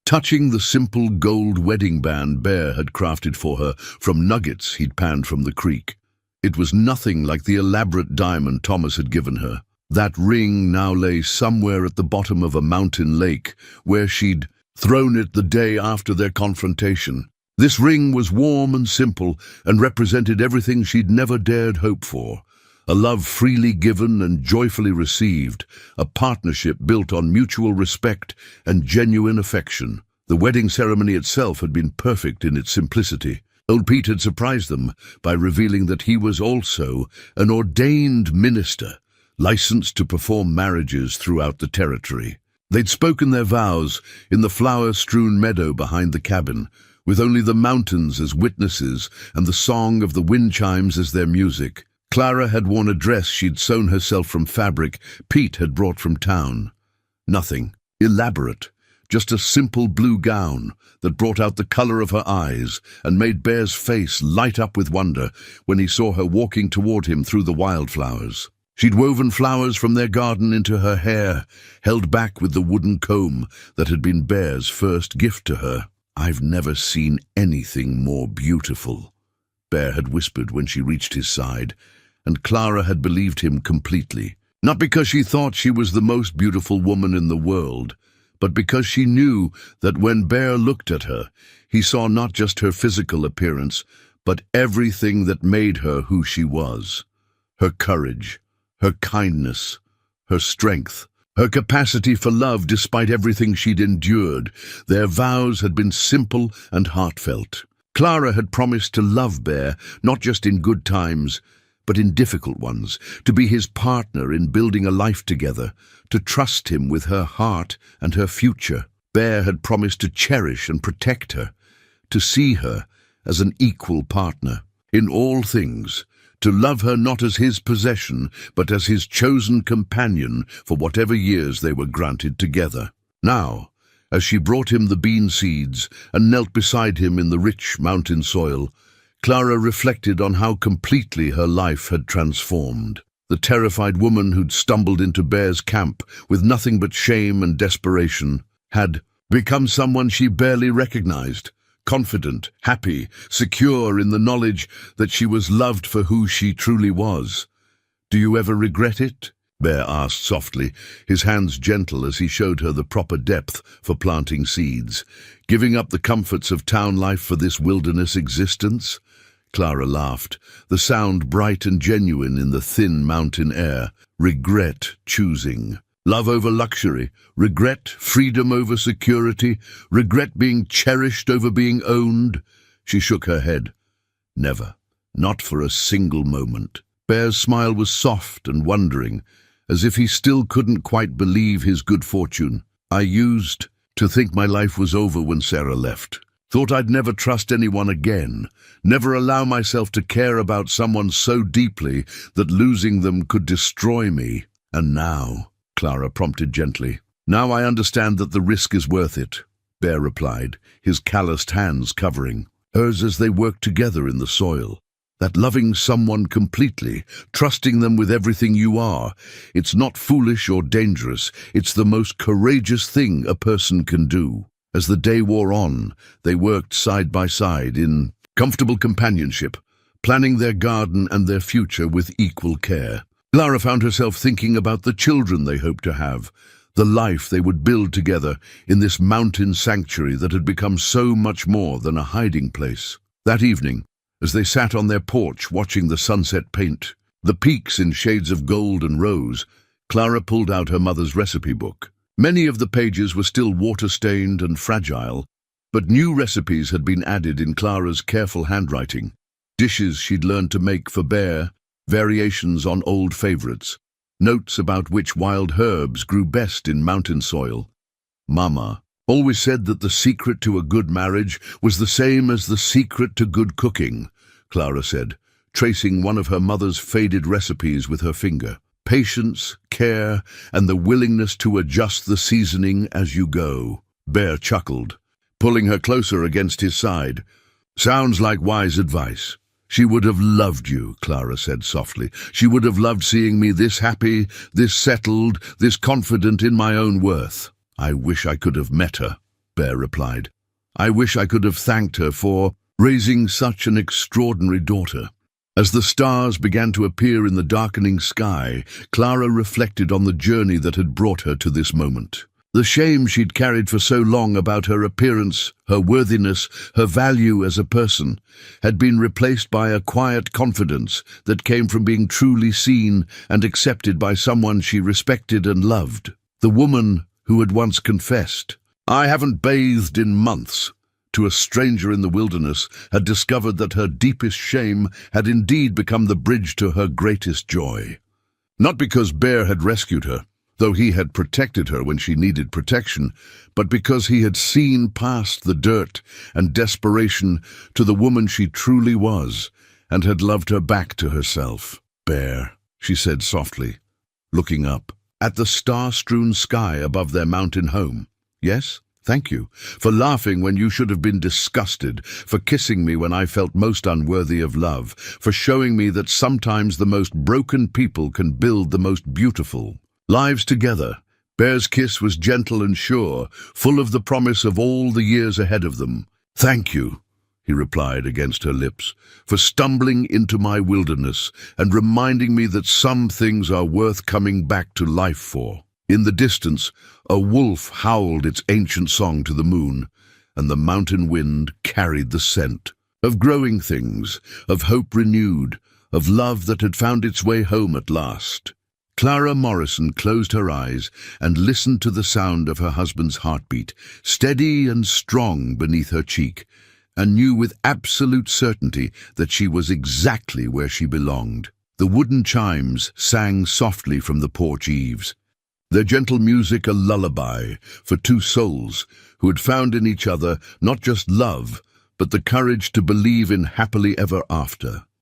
Touching the simple gold wedding band Bear had crafted for her from nuggets he'd panned from the creek. It was nothing like the elaborate diamond Thomas had given her. That ring now lay somewhere at the bottom of a mountain lake, where she'd thrown it the day after their confrontation. This ring was warm and simple and represented everything she'd never dared hope for. A love freely given and joyfully received, a partnership built on mutual respect and genuine affection. The wedding ceremony itself had been perfect in its simplicity. Old Pete had surprised them by revealing that he was also an ordained minister, licensed to perform marriages throughout the territory. They'd spoken their vows in the flower-strewn meadow behind the cabin, with only the mountains as witnesses and the song of the wind chimes as their music. Clara had worn a dress she'd sewn herself from fabric Pete had brought from town. Nothing elaborate, just a simple blue gown that brought out the color of her eyes and made Bear's face light up with wonder when he saw her walking toward him through the wildflowers. She'd woven flowers from their garden into her hair, held back with the wooden comb that had been Bear's first gift to her. "I've never seen anything more beautiful," Bear had whispered when she reached his side, and Clara had believed him completely. Not because she thought she was the most beautiful woman in the world, but because she knew that when Bear looked at her, he saw not just her physical appearance, but everything that made her who she was. Her courage, her kindness, her strength, her capacity for love despite everything she'd endured. Their vows had been simple and heartfelt. Clara had promised to love Bear, not just in good times, but in difficult ones, to be his partner in building a life together, to trust him with her heart and her future. Bear had promised to cherish and protect her, to see her as an equal partner in all things, to love her not as his possession, but as his chosen companion for whatever years they were granted together. Now, as she brought him the bean seeds and knelt beside him in the rich mountain soil, Clara reflected on how completely her life had transformed. The terrified woman who'd stumbled into Bear's camp with nothing but shame and desperation had become someone she barely recognized. Confident, happy, secure in the knowledge that she was loved for who she truly was. "Do you ever regret it?" Bear asked softly, his hands gentle as he showed her the proper depth for planting seeds. "Giving up the comforts of town life for this wilderness existence?" Clara laughed, the sound bright and genuine in the thin mountain air. "Regret choosing. Love over luxury, regret freedom over security, regret being cherished over being owned." She shook her head. "Never. Not for a single moment." Bear's smile was soft and wondering, as if he still couldn't quite believe his good fortune. "I used to think my life was over when Sarah left. Thought I'd never trust anyone again, never allow myself to care about someone so deeply that losing them could destroy me. And now," Clara prompted gently, "now I understand that the risk is worth it," Bear replied, his calloused hands covering hers as they worked together in the soil. "That loving someone completely, trusting them with everything you are, it's not foolish or dangerous, it's the most courageous thing a person can do." As the day wore on, they worked side by side in comfortable companionship, planning their garden and their future with equal care. Clara found herself thinking about the children they hoped to have, the life they would build together in this mountain sanctuary that had become so much more than a hiding place. That evening, as they sat on their porch watching the sunset paint, the peaks in shades of gold and rose, Clara pulled out her mother's recipe book. Many of the pages were still water-stained and fragile, but new recipes had been added in Clara's careful handwriting. Dishes she'd learned to make for Bear, variations on old favorites, notes about which wild herbs grew best in mountain soil. Mama always said that the secret to a good marriage was the same as the secret to good cooking, Clara said, tracing one of her mother's faded recipes with her finger. Patience, care, and the willingness to adjust the seasoning as you go. Bear chuckled, pulling her closer against his side. Sounds like wise advice. She would have loved you, Clara said softly. She would have loved seeing me this happy, this settled, this confident in my own worth. I wish I could have met her, Bear replied. I wish I could have thanked her for raising such an extraordinary daughter. As the stars began to appear in the darkening sky, Clara reflected on the journey that had brought her to this moment. The shame she'd carried for so long about her appearance, her worthiness, her value as a person, had been replaced by a quiet confidence that came from being truly seen and accepted by someone she respected and loved. The woman who had once confessed, "I haven't bathed in months," to a stranger in the wilderness, had discovered that her deepest shame had indeed become the bridge to her greatest joy. Not because Bear had rescued her, though he had protected her when she needed protection, but because he had seen past the dirt and desperation to the woman she truly was, and had loved her back to herself. "Bear," she said softly, looking up at the star-strewn sky above their mountain home. "Yes? Thank you, for laughing when you should have been disgusted, for kissing me when I felt most unworthy of love, for showing me that sometimes the most broken people can build the most beautiful lives together." Bear's kiss was gentle and sure, full of the promise of all the years ahead of them. "Thank you," he replied against her lips, "for stumbling into my wilderness and reminding me that some things are worth coming back to life for." In the distance, a wolf howled its ancient song to the moon, and the mountain wind carried the scent of growing things, of hope renewed, of love that had found its way home at last. Clara Morrison closed her eyes and listened to the sound of her husband's heartbeat, steady and strong beneath her cheek, and knew with absolute certainty that she was exactly where she belonged. The wooden chimes sang softly from the porch eaves, their gentle music a lullaby for two souls who had found in each other not just love, but the courage to believe in happily ever after.